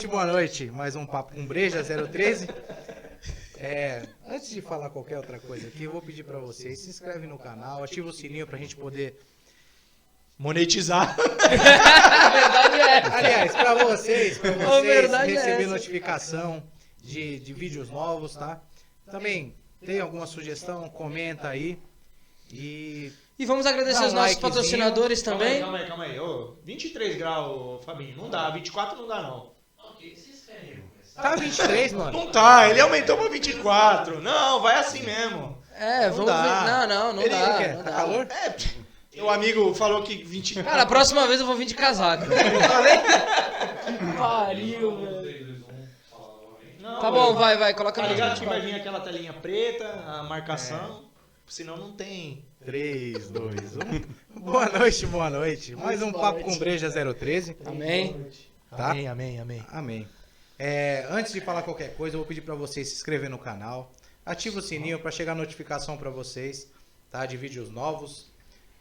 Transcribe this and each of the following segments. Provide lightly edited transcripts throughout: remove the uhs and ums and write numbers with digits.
boa noite. Mais um Papo com Breja 013. Antes de falar qualquer outra coisa aqui, eu vou pedir pra vocês, se inscreve no canal, ativa o sininho pra gente poder monetizar. A verdade é. Aliás, pra vocês verdade é receber essa. notificação de vídeos novos, tá? Também tem alguma sugestão, comenta aí. E vamos agradecer Dá um os nossos likezinho. patrocinadores também. Calma aí. Ô, 23 graus, Fabinho. Não dá, 24 não dá, não. tá 23, mano. Não tá, ele aumentou pra 24. Não, vai assim mesmo. Vamos ver. dá. Não Ele dá. quer? Não Tá dá. calor? Meu amigo falou que 20... Cara, a próxima vez eu vou vir de casaco. Pariu, velho. Não, Tá bom, vai, coloca Tá no ligado que vai vir aquela telinha preta, a marcação. Senão não tem. 3, 2, 1. Boa noite. Mais um Papo com Breja 013. Amém. Tá? Amém. Amém. Antes de falar qualquer coisa, eu vou pedir pra vocês se inscrever no canal. Ativa o sininho pra chegar a notificação pra vocês, tá? De vídeos novos.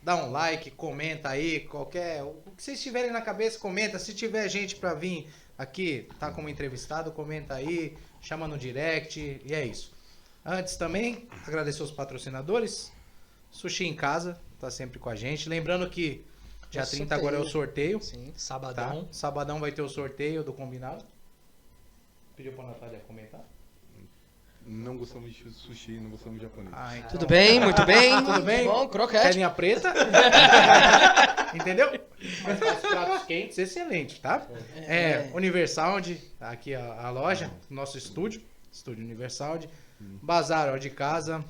Dá um like, comenta aí, o que vocês tiverem na cabeça, comenta. Se tiver gente pra vir aqui, tá como entrevistado, comenta aí, chama no direct, e é isso. Antes também, agradecer os patrocinadores. Sushi em Casa, tá sempre com a gente. Lembrando que dia 30 agora é o sorteio. Sim. Tá? Sabadão. Sabadão vai ter o sorteio do combinado. Pediu pra Natália comentar? Não gostamos de sushi, não gostamos de japonês. Então... Tudo bem, muito bem. Tudo bem? Bom, croquete. Telinha preta. Entendeu? Mas com os pratos quentes, excelente, tá? Universound, aqui a loja, nosso estúdio Universound. Bazar, ó, de casa.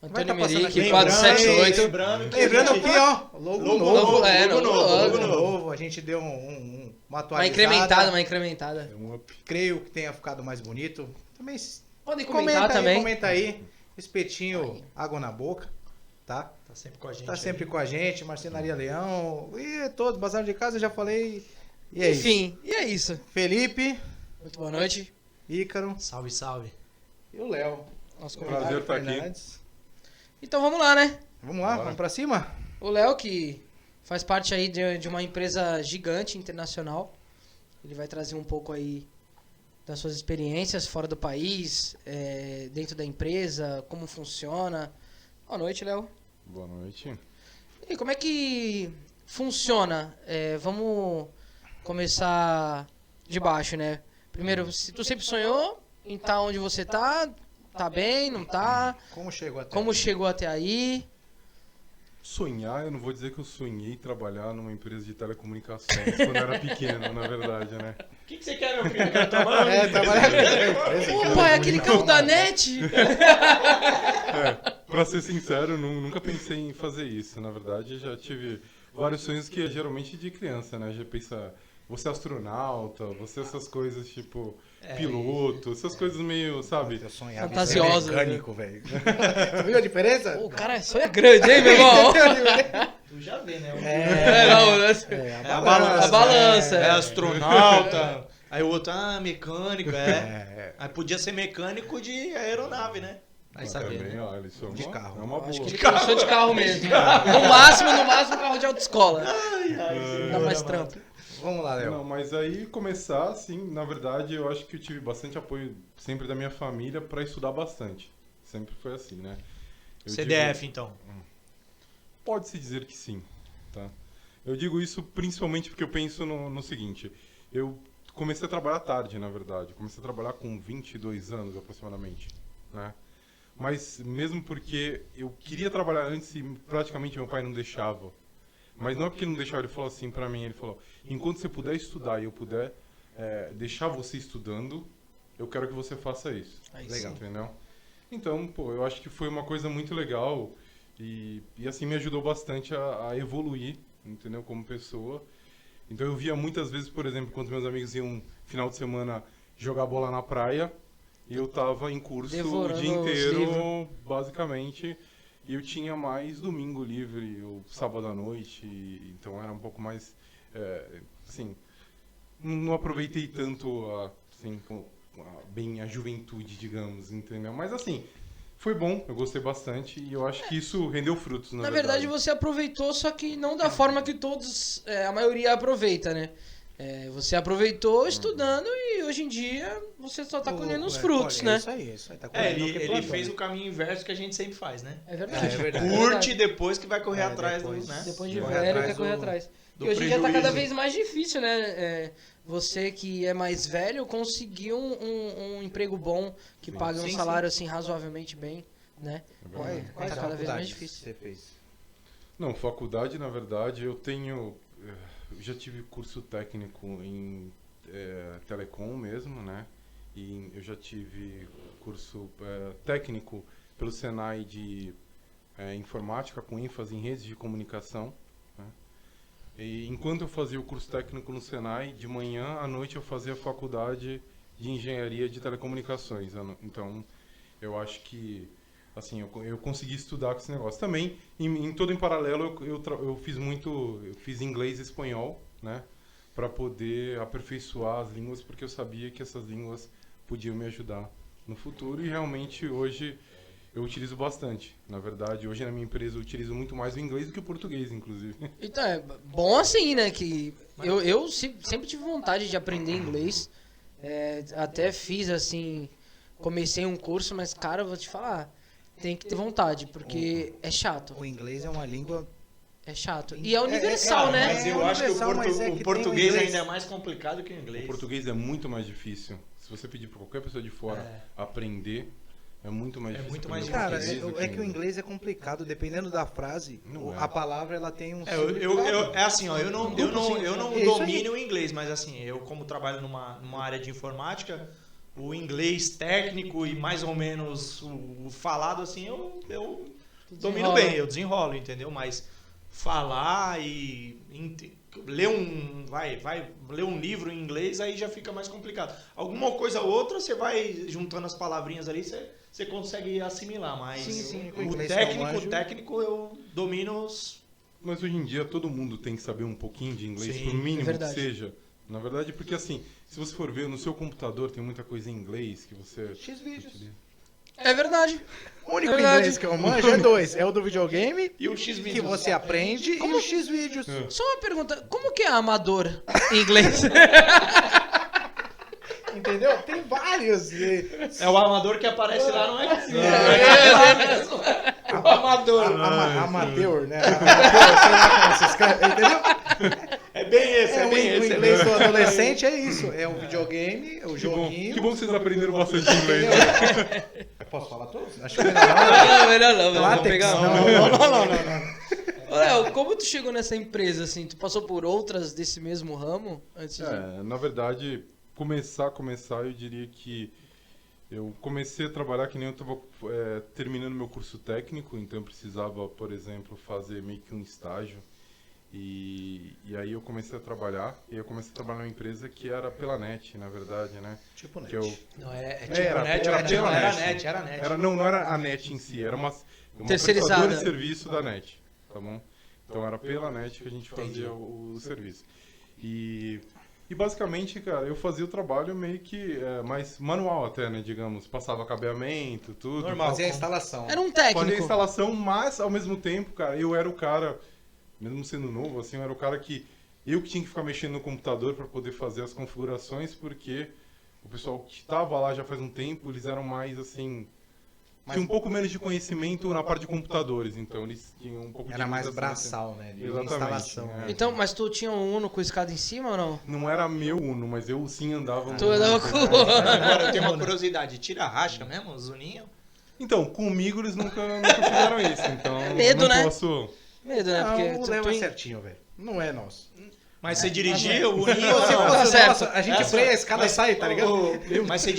Vai Antônio tá passando Merique, aqui. 478. Lembrando Aqui, ó, logo novo. Logo Novo. A gente deu uma atualizada. Uma incrementada. É um up. Creio que tenha ficado mais bonito. Também Podem comentar também. Comenta aí. Espetinho, água na boca, tá? Tá sempre com a gente. Tá sempre com a gente, Marcenaria Leão, e todos, Bazar de Casa, eu já falei. E é isso. Enfim, e é isso. Felipe, Muito boa noite. Ícaro Salve. e o Léo. Nosso Prazer convidado. estar aqui. Fernandes. Então vamos lá, né? Vamos lá, Bora. vamos pra cima? O Léo, que faz parte aí de uma empresa gigante internacional. Ele vai trazer um pouco aí das suas experiências fora do país, dentro da empresa, como funciona. Boa noite, Léo. Boa noite. E como é que funciona? Vamos começar de baixo, né? Primeiro, se tu sempre sonhou em estar onde você tá bem, não tá? Como chegou até Como aqui? chegou até aí? Sonhar, eu não vou dizer que eu sonhei trabalhar numa empresa de telecomunicações quando eu era pequeno, na verdade, né? O que você quer, meu filho? Eu quero trabalhar. Trabalhar. Opa, é aquele carro da NET? Pra ser sincero, nunca pensei em fazer isso. Na verdade, já tive vários sonhos que é geralmente de criança, né? Já pensa, você é astronauta, você essas coisas tipo piloto, essas coisas meio, sabe? Eu sonhava Fantasioso, em ser mecânico, velho. Tu viu a diferença? Pô, o cara sonha grande, hein, meu irmão? Tu já vê, né? A balança. A balança. É astronauta. Aí o outro, mecânico, Aí podia ser mecânico de aeronave, né? Vai saber. Também, Né? olha, isso é De uma, carro. é uma boa. Acho que ele começou de carro mesmo. No máximo, carro de autoescola. Dá mais trampo. Vamos lá, Léo. Não, mas aí começar, assim, na verdade, eu acho que eu tive bastante apoio sempre da minha família para estudar bastante. Sempre foi assim, né? Eu CDF, então. Pode-se dizer que sim, tá? Eu digo isso principalmente porque eu penso no seguinte, eu comecei a trabalhar tarde, na verdade. Comecei a trabalhar com 22 anos, aproximadamente, né? Mas mesmo porque eu queria trabalhar antes e praticamente meu pai não deixava. Mas não é porque ele não deixava, ele falou assim pra mim, ele falou, enquanto você puder estudar e eu puder deixar você estudando, eu quero que você faça isso. Aí Legal. Entendeu? Então, pô, eu acho que foi uma coisa muito legal e assim me ajudou bastante a evoluir, entendeu? Como pessoa. Então eu via muitas vezes, por exemplo, quando meus amigos iam final de semana jogar bola na praia, e eu tava em curso Devorando o dia os inteiro, livros. basicamente, e eu tinha mais domingo livre, ou sábado à noite, então era um pouco mais, assim, não aproveitei tanto, assim, bem a juventude, digamos, entendeu? Mas assim, foi bom, eu gostei bastante e eu acho que isso rendeu frutos, Na verdade, você aproveitou, só que não da forma que todos, a maioria aproveita, né? Você aproveitou estudando e hoje em dia você só tá colhendo os frutos, né? Isso aí. Tá colhendo o que Ele plantou, fez né? o caminho inverso que a gente sempre faz, né? É verdade. É verdade. Curte depois que vai correr atrás depois- do, né? Depois de Corre velho, atrás quer correr do- atrás. do E hoje em dia tá cada prejuízo. vez mais difícil, né? Você que é mais velho conseguir um emprego bom que pague um Sim, salário assim razoavelmente bem, né? É verdade. Tá Quanta cada vez mais faculdade difícil. Você fez? Não, faculdade, na verdade, eu já tive curso técnico em telecom mesmo, né? E eu já tive curso técnico pelo Senai de informática com ênfase em redes de comunicação, né? E enquanto eu fazia o curso técnico no Senai, de manhã à noite eu fazia a faculdade de engenharia de telecomunicações. Então, eu acho que assim, eu consegui estudar com esse negócio. Também, todo em paralelo, eu fiz inglês e espanhol, né? Para poder aperfeiçoar as línguas, porque eu sabia que essas línguas podiam me ajudar no futuro. E realmente, hoje, eu utilizo bastante. Na verdade, hoje na minha empresa, eu utilizo muito mais o inglês do que o português, inclusive. Então, é bom assim, né? Que eu sempre tive vontade de aprender inglês. Até fiz assim, comecei um curso, mas, cara, eu vou te falar, tem que ter vontade, porque é chato. O inglês é uma língua... É chato. E é universal, né? Mas eu acho que universal, mas é que o tem português o inglês. ainda é mais complicado que o inglês. O português é muito mais difícil. Se você pedir para qualquer pessoa de fora aprender, é muito mais difícil. muito mais aprender Cara, português do é que o inglês é complicado, dependendo da frase, Não é. a palavra ela tem um... É assim, ó, eu não É isso domino o inglês, mas assim, eu como trabalho numa área de informática, o inglês técnico e mais ou menos o falado, assim, eu domino bem, eu desenrolo, entendeu? Mas falar e ler ler um livro em inglês, aí já fica mais complicado. Alguma coisa ou outra, você vai juntando as palavrinhas ali, você consegue assimilar, mas Sim, com o inglês que eu técnico, manjo. eu domino os... Mas hoje em dia todo mundo tem que saber um pouquinho de inglês, Sim, por mínimo é que verdade. seja. Na verdade, porque assim, se você for ver no seu computador, tem muita coisa em inglês que você... X-Vídeos. É verdade. O único É verdade. inglês que eu manjo é dois. É o do videogame, E o X que você aprende, e o X-Vídeos. Só uma pergunta, como que é amador em inglês? Entendeu? Tem vários. É o amador que aparece lá, não é? O amador. Amateur, né? Amateur, sei lá como se escreve, entendeu? É bem esse, O inglês do adolescente é isso. É o videogame, o joguinho. Que bom que vocês aprenderam bastante inglês. Né? Eu posso falar todos? Acho que não. Melhor não, vamos Látex, pegar um. não. Ô, Léo, como tu chegou nessa empresa, assim? Tu passou por outras desse mesmo ramo antes de... Na verdade, começar, eu diria que eu comecei a trabalhar que nem eu estava terminando meu curso técnico, então eu precisava, por exemplo, fazer meio que um estágio. E aí eu comecei a trabalhar, e eu comecei a trabalhar numa empresa que era pela NET, na verdade, né? Tipo net. Que eu, Não, é tipo Era net, pela era net. net. não era a NET em si, era uma Terceirizada. prestadora de serviço da NET, tá bom? Então era pela NET que a gente fazia o serviço. E basicamente, cara, eu fazia o trabalho meio que mais manual até, né, digamos. Passava cabeamento, tudo. Normal. Fazer a instalação. Era um Fazia a técnico. instalação, mas ao mesmo tempo, cara, eu era o cara, mesmo sendo novo, assim, eu era o cara que eu que tinha que ficar mexendo no computador para poder fazer as configurações, porque o pessoal que estava lá já faz um tempo, eles eram mais assim, tinham um pouco menos de conhecimento na parte de computadores, então eles tinham um pouco de Era mais limitação, braçal, né? De Exatamente, instalação. né? Então, mas tu tinha um Uno com escada em cima ou não? Não era meu Uno, mas eu sim andava Tu andava com o Agora eu tenho uma curiosidade, tira a racha mesmo, o Zuninho? Então, comigo eles nunca fizeram isso, então Medo, não né? posso... medo, né? Porque Não, o Léo é certinho, velho. Não é nosso. Mas você dirigia o Uninho? Se ou não? fosse certo. nossa, a gente freia a escada e sai, tá ligado? Mas você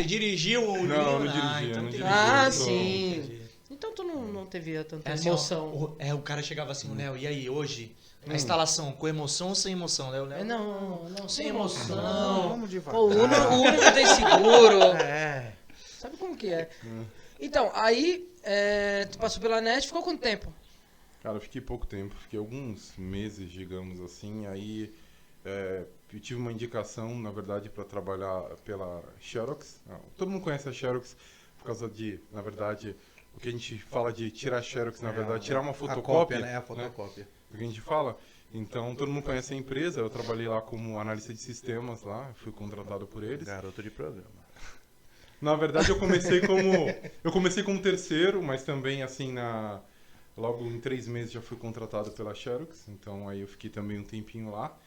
dirigia o Uninho? Não, eu não dirigia, Ah, então não entendi. dirigia. Ah, eu sou- sim. Entendi. Então tu não teve tanta É assim, ó, emoção. o cara chegava assim, Léo, e aí, hoje? A instalação, com emoção ou sem emoção, Léo? Não, Sem emoção. Vamos devagar. Pô, o Uno não tem seguro. É. Sabe como que é? Então, aí tu passou pela NET, ficou quanto tempo? Cara, eu fiquei pouco tempo, fiquei alguns meses, digamos assim, aí eu tive uma indicação, na verdade, para trabalhar pela Xerox. Todo mundo conhece a Xerox por causa de, na verdade, o que a gente fala de tirar Xerox, na verdade, tirar uma A fotocópia, cópia, né? A fotocópia. o que a gente fala. Então, todo mundo conhece a empresa. Eu trabalhei lá como analista de sistemas lá, fui contratado por eles. Garoto de programa. Na verdade, eu comecei como terceiro, mas também assim logo em 3 meses já fui contratado pela Xerox, então aí eu fiquei também um tempinho lá.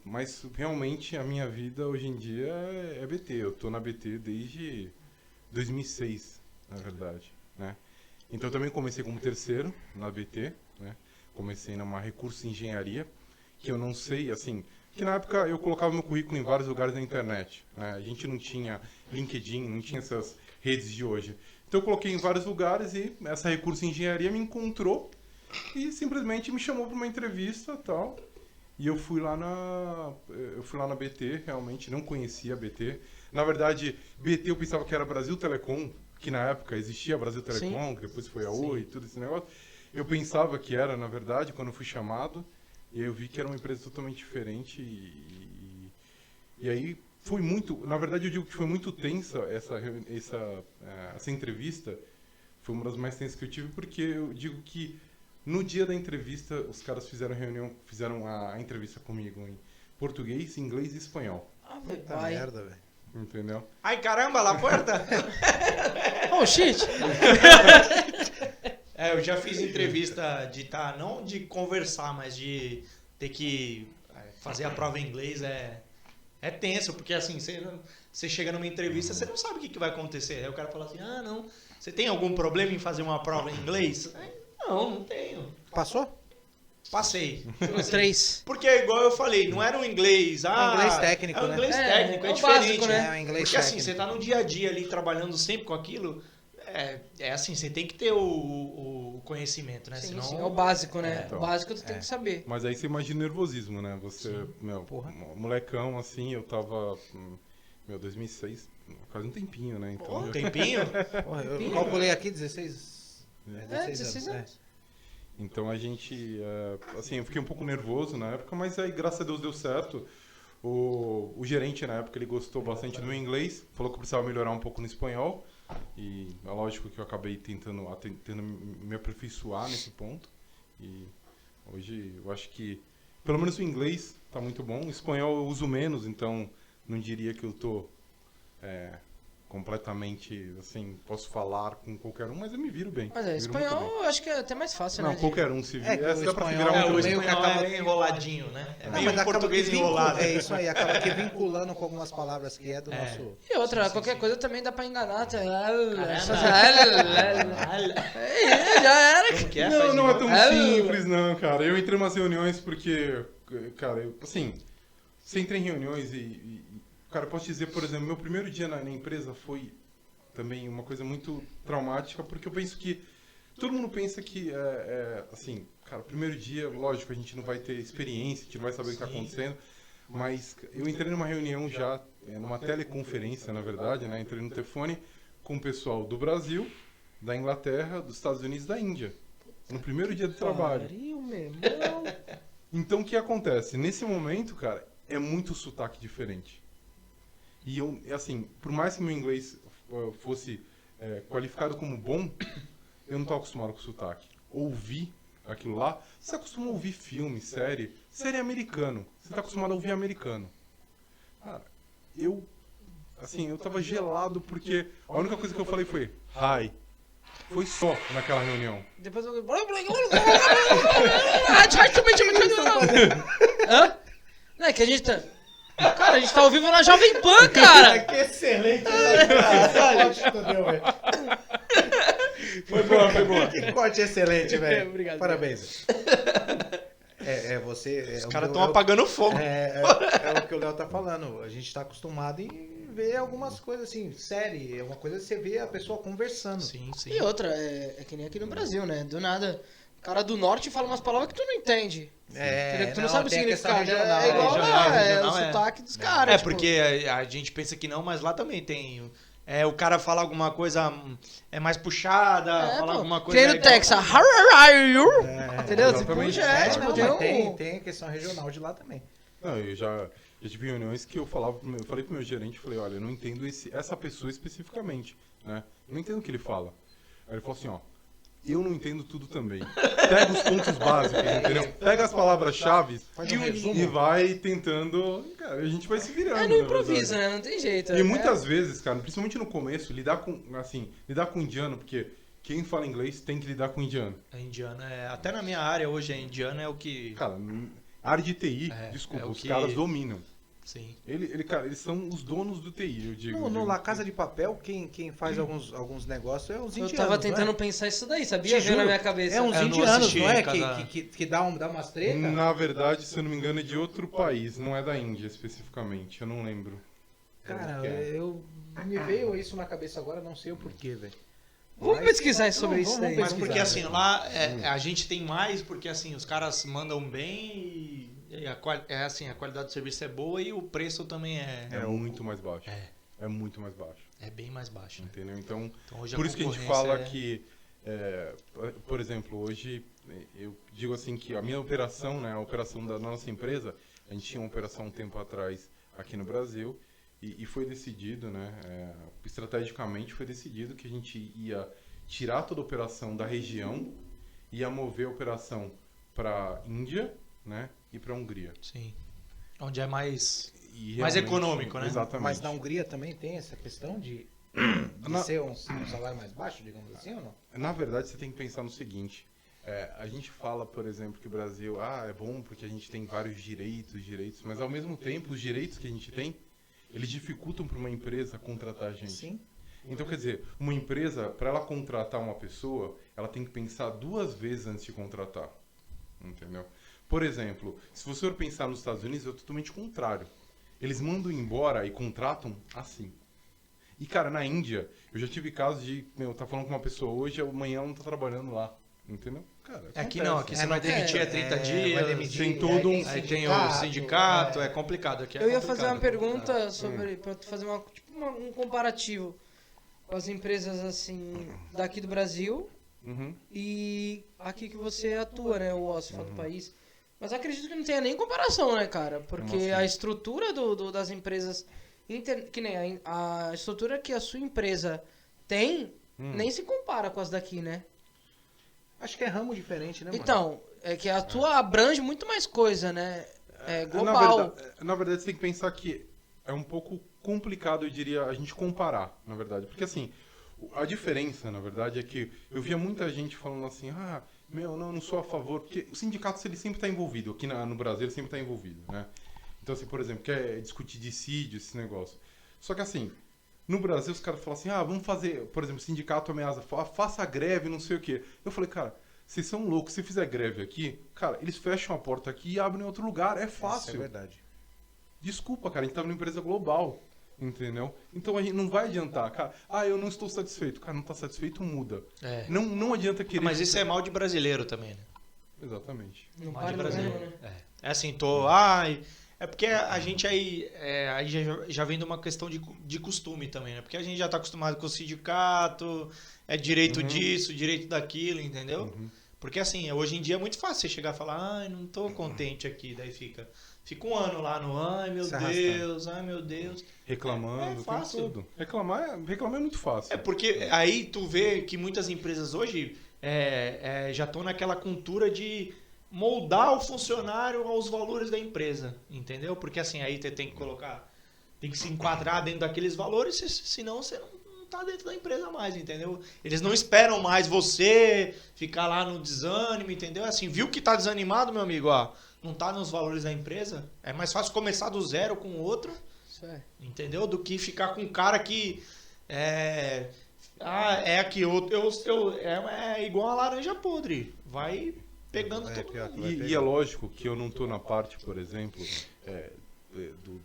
Mas realmente a minha vida hoje em dia é BT. Eu tô na BT desde 2006, na verdade, né? Então eu também comecei como terceiro na BT, né? Comecei numa recurso de engenharia, que eu não sei, assim, que na época eu colocava meu currículo em vários lugares da internet, né? A gente não tinha LinkedIn, não tinha essas redes de hoje. Então eu coloquei em vários lugares e essa recurso de engenharia me encontrou e simplesmente me chamou para uma entrevista e tal. E eu fui lá na BT, realmente não conhecia a BT. Na verdade, BT eu pensava que era Brasil Telecom, que na época existia Brasil Telecom, que depois foi a Oi e tudo esse negócio. Eu pensava que era, na verdade, quando eu fui chamado. E aí eu vi que era uma empresa totalmente diferente e aí foi muito... Na verdade, eu digo que foi muito tensa essa entrevista. Foi uma das mais tensas que eu tive, porque eu digo que no dia da entrevista, os caras fizeram a entrevista comigo em português, inglês e espanhol. Puta merda, velho. Entendeu? Ai, caramba, lá porta! Oh, shit! Eu já fiz entrevista de não de conversar, mas de ter que fazer a prova em inglês é tenso, porque assim, você chega numa entrevista, você não sabe o que vai acontecer. Aí o cara fala assim, não, você tem algum problema em fazer uma prova em inglês? Não tenho. Passou? Passei. Os 3. Porque é igual eu falei, não era um inglês... inglês técnico, é um né? inglês técnico, é o diferente. básico, né? É, o inglês Porque assim, técnico. você tá no dia a dia ali, trabalhando sempre com aquilo, é assim, você tem que ter o conhecimento, né? Sim, Senão... sim, é o básico, né? Então. O básico tu tem que saber. Mas aí você imagina o nervosismo, né? Você, Porra. molecão, assim, eu tava... 2006, faz um tempinho, né? Então, Um tempinho? Porra, eu calculei aqui 16... 16 anos. Então a gente, assim, eu fiquei um pouco nervoso na época, mas aí graças a Deus deu certo. O gerente na época, ele gostou bastante do meu inglês, falou que eu precisava melhorar um pouco no espanhol. E é lógico que eu acabei tentando me aperfeiçoar nesse ponto. E hoje eu acho que, pelo menos o inglês tá muito bom. O espanhol eu uso menos, então não diria que eu tô completamente, assim, posso falar com qualquer um, mas eu me viro bem. Mas me viro muito espanhol bem. eu acho que é até mais fácil, né? Não, qualquer um se vira. que o Essa dá pra se espanhol virar O muito bem. meio que espanhol acaba- é meio enroladinho, né? É Não, meio mas acaba português que enrolado. É isso aí, acaba que vinculando com algumas palavras que é do nosso... E outra, qualquer coisa também dá pra enganar. Já era. Como que é? Não, Faz não é de tão Ah, simples, não, cara. Eu entrei em umas reuniões porque, cara, assim, você entra em reuniões cara, eu posso dizer, por exemplo, meu primeiro dia na empresa foi também uma coisa muito traumática, porque eu penso que todo mundo pensa que, assim, cara, primeiro dia, lógico, a gente não vai ter experiência, a gente não vai saber o que está acontecendo, mas eu entrei numa reunião já, numa teleconferência, na verdade, né? Entrei no telefone com o pessoal do Brasil, da Inglaterra, dos Estados Unidos e da Índia. No primeiro dia do trabalho. Pariu, meu irmão. Então, o que acontece? Nesse momento, cara, é muito sotaque diferente. E eu, assim, por mais que meu inglês fosse qualificado como bom, eu não estava acostumado com sotaque. Ouvir aquilo lá, você acostuma a ouvir filme, série americano. Você está acostumado a ouvir americano. Cara, eu tava gelado porque a única coisa que eu falei foi hi. Foi só naquela reunião. Depois eu... Hã? Não é que a gente tá... Cara, a gente tá ao vivo na Jovem Pan, cara! Que excelente! Foi boa. Que corte excelente, velho. Obrigado. Parabéns. Você... Os caras estão apagando fogo. É o que o Léo tá falando. A gente tá acostumado em ver algumas coisas assim, série. É uma coisa que você vê a pessoa conversando. Sim, sim. E outra, é que nem aqui no Brasil, né? Do nada, o cara do norte fala umas palavras que tu não entende. Entendeu? Que tu não sabe o tem a questão significado. regional, É igual lá, regional, o é. sotaque dos caras. É, tipo, porque a gente pensa que não, mas lá também tem. O cara fala alguma coisa mais puxada, fala alguma coisa. Que nem no igual- Texas. Entendeu? Tipo, exatamente. já Não, tipo, mas tem um... tem a questão regional de lá também. Não, eu já tive reuniões que eu falei pro meu gerente, falei, olha, eu não entendo essa pessoa especificamente, né? Eu não entendo o que ele fala. Aí ele falou assim, ó, eu não entendo tudo também. Pega os pontos básicos, entendeu? Pega as palavras-chave Faz um resumo. e vai tentando. Cara, a gente vai se virando. É no na improviso, verdade. né? Não tem jeito. E muitas vezes, cara, principalmente no começo, lidar com indiano, porque quem fala inglês tem que lidar com indiano. É indiano, até na minha área hoje, é indiano é o que... Cara, área de TI, desculpa, é o os que- caras dominam. Sim. Cara, eles são os donos do TI, eu digo. No La Casa de Papel, quem faz alguns negócios é os Eu indianos. tava não tentando é? pensar isso daí, sabia? Te Veio na juro. minha cabeça. É uns Eu não indianos, assisti não é? cada- Que dá umas tretas? Na verdade, se eu não me engano, é de outro país, não é da Índia especificamente, eu não lembro. Cara, É. me veio isso na cabeça agora, não sei o porquê, velho. Vamos pesquisar sobre isso vamos daí. Mas pesquisar, porque assim, né? lá a gente tem mais, porque assim, os caras mandam bem e a qualidade do serviço é boa e o preço também É muito mais baixo. É. É muito mais baixo, é bem mais baixo. Né? entendeu? Então, Então, hoje por isso que a gente concorrência fala que, por exemplo, hoje eu digo assim que a minha operação, né, a operação da nossa empresa, a gente tinha uma operação um tempo atrás aqui no Brasil e foi decidido, né, estrategicamente foi decidido que a gente ia tirar toda a operação da região, ia mover a operação para Índia, né, e para Hungria. Sim. Onde é mais... E Mais realmente- econômico, né? Exatamente. Mas na Hungria também tem essa questão de Na- ser um salário mais baixo, digamos assim, ou não? Na verdade, você tem que pensar no seguinte. A gente fala, por exemplo, que o Brasil é bom porque a gente tem vários direitos, mas ao mesmo tempo, os direitos que a gente tem, eles dificultam para uma empresa contratar a gente. Sim. Então, quer dizer, uma empresa, para ela contratar uma pessoa, ela tem que pensar 2 vezes antes de contratar. Entendeu? Por exemplo, se você for pensar nos Estados Unidos, é totalmente contrário. Eles mandam embora e contratam assim. E, cara, na Índia, eu já tive casos de, tá falando com uma pessoa hoje, amanhã ela não tá trabalhando lá. Entendeu? Cara, Aqui acontece. não, aqui você vai demitir 30 dias, vai demitir, tem todo um- aí tem o sindicato, é complicado. Aqui é Eu ia complicado. fazer uma pergunta sobre. Pra tu fazer um comparativo com as empresas assim daqui do Brasil Uhum. e aqui que você atua, né? O Ossi fora do país. Mas acredito que não tenha nem comparação, né, cara? Porque Como assim? a estrutura das empresas. Que nem a estrutura que a sua empresa tem, nem se compara com as daqui, né? Acho que é ramo diferente, né, mano? Então, é que a tua abrange muito mais coisa, né? É global. Na verdade, você tem que pensar que é um pouco complicado, eu diria, a gente comparar, na verdade. Porque, assim, a diferença, na verdade, é que eu via muita gente falando assim, não sou a favor, porque o sindicato ele sempre está envolvido, aqui no Brasil ele sempre está envolvido, né? Então, assim, por exemplo, quer discutir dissídio, esse negócio. Só que, assim, no Brasil os caras falam assim, vamos fazer, por exemplo, o sindicato ameaça, faça greve, não sei o quê. Eu falei, cara, vocês são loucos, se fizer greve aqui, cara, eles fecham a porta aqui e abrem em outro lugar, é fácil. Isso é verdade. Desculpa, cara, a gente tá numa empresa global, entendeu? Então a gente não vai adiantar, cara. Eu não estou satisfeito. Cara, não tá satisfeito, muda. É. Não adianta querer... Mas isso é mal de brasileiro também, né? Exatamente. Não Mal para de no brasileiro. mesmo, né? É assim, é porque a gente aí já vem de uma questão de costume também, né? Porque a gente já tá acostumado com o sindicato, é direito disso, direito daquilo, entendeu? Porque assim, hoje em dia é muito fácil você chegar e falar, não tô contente aqui, daí fica um ano lá no, ai meu Se Deus. Reclamando, É fácil. tem tudo. Reclamar é muito fácil. É porque aí tu vê que muitas empresas hoje já estão naquela cultura de moldar o funcionário aos valores da empresa, entendeu? Porque assim, aí você tem que se enquadrar dentro daqueles valores, senão você não tá dentro da empresa mais, entendeu? Eles não esperam mais você ficar lá no desânimo, entendeu? Assim, viu que tá desanimado, meu amigo, não tá nos valores da empresa, é mais fácil começar do zero com o outro, Isso é. entendeu? Do que ficar com um cara que é igual a laranja podre, vai pegando todo pior mundo. que vai E é lógico que eu não tô na parte, por exemplo,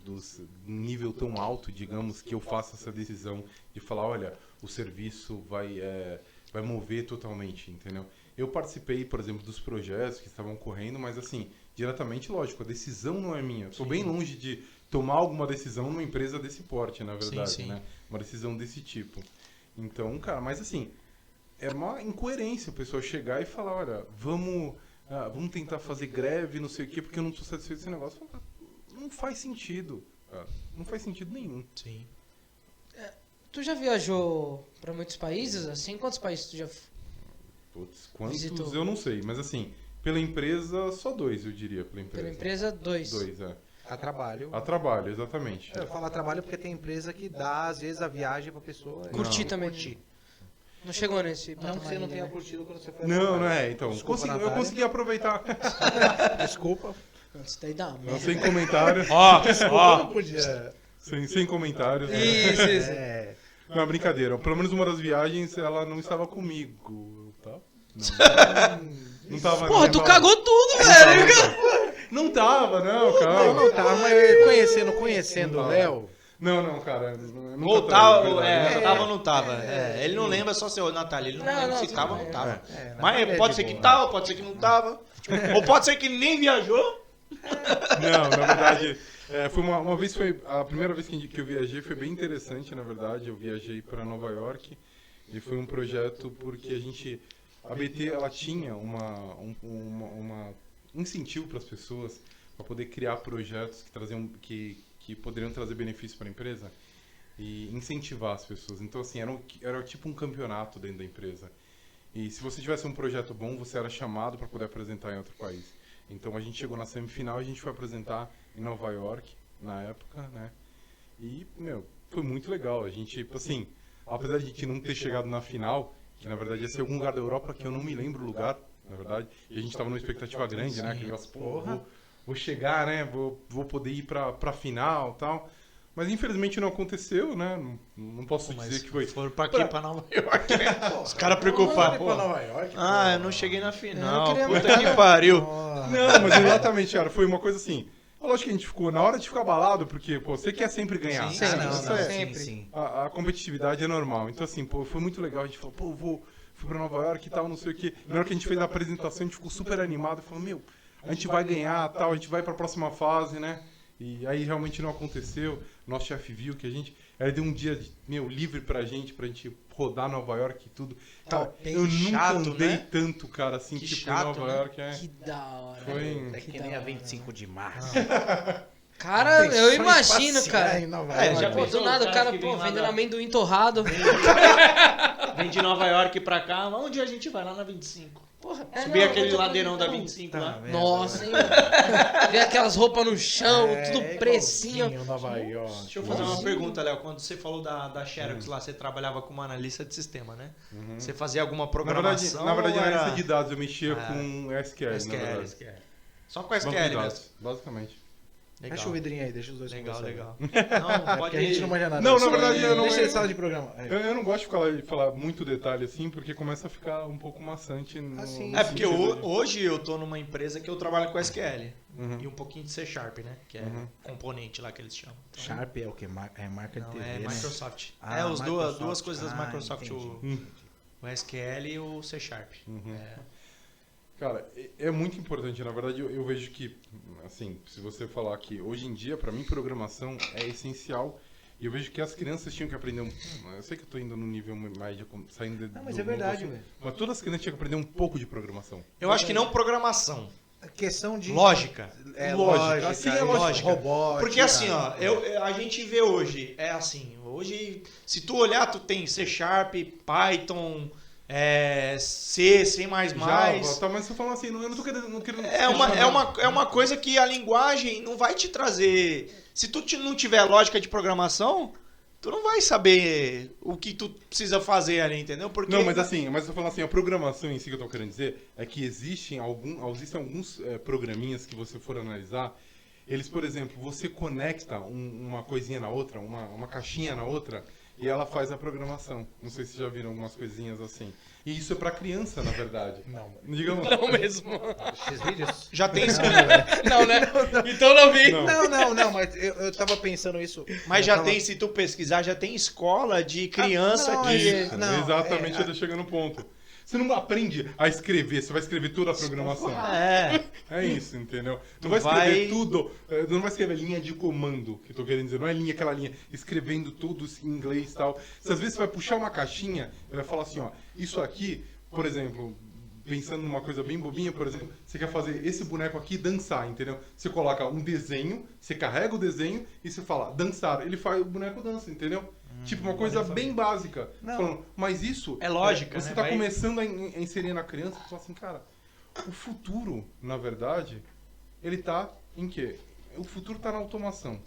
do nível tão alto, digamos, que eu faça essa decisão de falar, olha, o serviço vai mover totalmente, entendeu? Eu participei, por exemplo, dos projetos que estavam correndo, mas assim, diretamente, lógico, a decisão não é minha. Estou bem longe de tomar alguma decisão numa empresa desse porte, na verdade, Sim. né? Uma decisão desse tipo. Então, cara, mas assim, é uma incoerência a pessoa chegar e falar, olha, vamos tentar fazer greve, não sei o quê, porque eu não estou satisfeito com esse negócio. Não faz sentido, cara. Não faz sentido nenhum. Sim. Tu já viajou pra muitos países, assim? Quantos países tu já Putz, quantos Visitou. eu não sei, mas assim, pela empresa, só 2, eu diria, pela empresa. Pela empresa, 2. 2, é. A trabalho. A trabalho, exatamente. Eu falo a trabalho porque tem empresa que dá, às vezes, a viagem pra pessoa. Curtir Não, também. Curtir. Não chegou nesse Não patamar que você não ainda, tenha né? curtido quando você foi. Não, não é, então, Desculpa, eu Natália. consegui aproveitar. Desculpa. Isso daí dá uma Não, merda. sem comentário, Não podia. sem comentários. Isso. É. Não, brincadeira. Pelo menos uma das viagens, ela não estava comigo, tá? Não tava. Porra, não. tu cagou tudo, velho. Não tava, não, calma. Não, tá, mas conhecendo o Não. Léo. Não, cara. Nunca Ou tava, tava, verdade. tava ou não tava. Ele não lembra só se o Natália, ele não Não, lembra não, se tudo tava ou bem. não tava. É, Mas Natália é pode de ser que boa. tava, pode ser que não tava. Ou pode ser que nem viajou. Não, na verdade, foi uma vez, foi a primeira vez que eu viajei, foi bem interessante, na verdade. Eu viajei para Nova York e foi um projeto porque a BT, ela tinha uma incentivo para as pessoas para poder criar projetos que poderiam trazer benefício para a empresa e incentivar as pessoas. Então, assim, era tipo um campeonato dentro da empresa. E se você tivesse um projeto bom, você era chamado para poder apresentar em outro país. Então a gente chegou na semifinal e a gente foi apresentar em Nova York, na época, né? E, foi muito legal. A gente, tipo assim, apesar de a gente não ter chegado na final, que na verdade ia ser algum lugar da Europa que eu não me lembro o lugar, na verdade, e a gente tava numa expectativa grande, né? Que negócio, vou chegar, né? Vou poder ir pra final e tal. Mas infelizmente não aconteceu, né? Não posso dizer que foi. Foram pra aqui, pra Nova York, né? Os caras preocupados. Pra Nova York. Ah, eu não cheguei na final. Eu não queria Puta que pariu. Não, mas exatamente, cara, foi uma coisa assim. Lógico que a gente ficou na hora de ficar abalado, porque, pô, você quer sempre ganhar. Sim, Sempre, não, Isso não, é- sempre. sim. A competitividade é normal. Então, assim, pô, foi muito legal. A gente falou, pô, fui pra Nova York e tal, não sei o quê. Na hora que a gente fez a apresentação, a gente ficou super animado. Falou, a gente vai ganhar, tal, a gente vai pra próxima fase, né? E aí realmente não aconteceu. Nosso chefe viu que a gente... Aí deu um dia, livre pra gente rodar Nova York e tudo. Cara, bem eu nunca chato, andei né? tanto, cara, assim, Que tipo, chato, Nova né? York. Que da hora. Foi- É que nem a 25 de março. Cara, eu imagino, cara. Em Nova É, York. já Pô, pensou do nada os o caras cara, que vêm pô, lá vendendo da- amendoim torrado. Vem de Nova York pra cá. Onde a gente vai? Lá na 25. Porra, Subir não, aquele eu tô ladeirão da falando, 25 Tá lá. vendo? Nossa, hein? Ver aquelas roupas no chão, É, tudo é precinho. igualzinho Nova York. Deixa eu fazer uma pergunta, Léo. Quando você falou da Xerox lá, você trabalhava como analista de sistema, né? Você fazia alguma programação? Na verdade, ou na era analista de dados, eu mexia Ah, com SQL, na verdade. SQL. Só com Banco de SQL dados, mesmo. basicamente. Legal. Fecha o vidrinho aí, deixa os dois Legal, conversarem. legal. É Não, porque a gente não manja nada. Não, Só na verdade, eu não- Deixa ele sala de programa. Eu não gosto de falar muito detalhe assim, porque começa a ficar um pouco maçante. Assim, no É porque sentido de- hoje eu tô numa empresa que eu trabalho com SQL. Uhum. E um pouquinho de C Sharp, né? Que é componente lá que eles chamam. Então, Sharp é o que? É marca de não, TV, é né? Microsoft. Ah, Duas Microsoft. coisas das Microsoft, entendi. o SQL e o C Sharp. É. Cara, é muito importante. Na verdade, eu vejo que, assim, se você falar que hoje em dia, pra mim, programação é essencial. E eu vejo que as crianças tinham que aprender. Eu sei que eu tô indo no nível médio, saindo Não, mas do é verdade, mundo, velho. Mas todas as crianças tinham que aprender um pouco de programação. Eu acho que não programação. A questão de... Lógica. É Lógica. lógica. Assim é lógica. Robótica. Porque assim, ó, a gente vê hoje, é assim, hoje, se tu olhar, tu tem C Sharp, Python, C, C++. Java, tá, mas você falando assim, eu não tô querendo... Não querendo É uma coisa que a linguagem não vai te trazer. Se tu não tiver lógica de programação, tu não vai saber o que tu precisa fazer ali, entendeu? Porque Não, mas assim, mas eu tô falando assim, a programação em si que eu tô querendo dizer é que existem alguns programinhas que você for analisar, eles, por exemplo, você conecta uma coisinha na outra, uma caixinha na outra, e ela faz a programação. Não sei se já viram algumas coisinhas assim. E isso é pra criança, na verdade. Não, Digamos, Não mesmo. esses vídeos... já tem, Não, né? Então não vi. não. mas eu tava pensando isso. mas eu já tava- tem, se tu pesquisar, já tem escola de criança não, que Isso, Não, exatamente, é, eu tô chegando no ponto. Você não aprende a escrever, você vai escrever toda a programação. É isso, entendeu? Tu Não vai escrever vai- tudo, não vai escrever linha de comando, que eu tô querendo dizer, não é aquela linha, escrevendo tudo em inglês e tal. Se às vezes você vai puxar uma caixinha, ele vai falar assim, ó, isso aqui, por exemplo, pensando numa coisa bem bobinha, por exemplo, você quer fazer esse boneco aqui dançar, entendeu? Você coloca um desenho, você carrega o desenho e você fala dançar, ele faz, o boneco dança, entendeu? Tipo, uma coisa bem básica. Não. Falando, mas isso... É lógica, Você né? tá Vai- começando a inserir na criança, você fala assim, cara, o futuro, na verdade, ele tá em quê? O futuro tá na automação,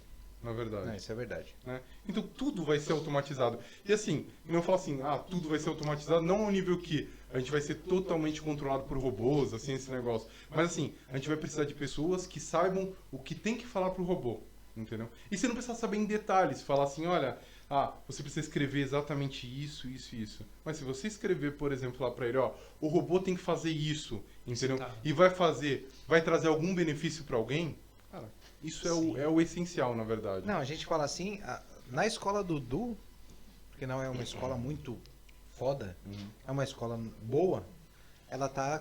na verdade. Não, isso é verdade. Né? Então tudo vai ser automatizado. E assim, não falo assim, tudo vai ser automatizado, não ao nível que a gente vai ser totalmente controlado por robôs, assim, esse negócio. Mas assim, a gente vai precisar de pessoas que saibam o que tem que falar pro robô, entendeu? E você não precisa saber em detalhes, falar assim, olha, você precisa escrever exatamente isso, isso e isso. Mas se você escrever, por exemplo, lá pra ele, o robô tem que fazer isso, entendeu? Tá. E vai trazer algum benefício pra alguém, cara, isso é o essencial, na verdade. Não, a gente fala assim, na escola do Du, porque não é uma escola muito foda, é uma escola boa, ela tá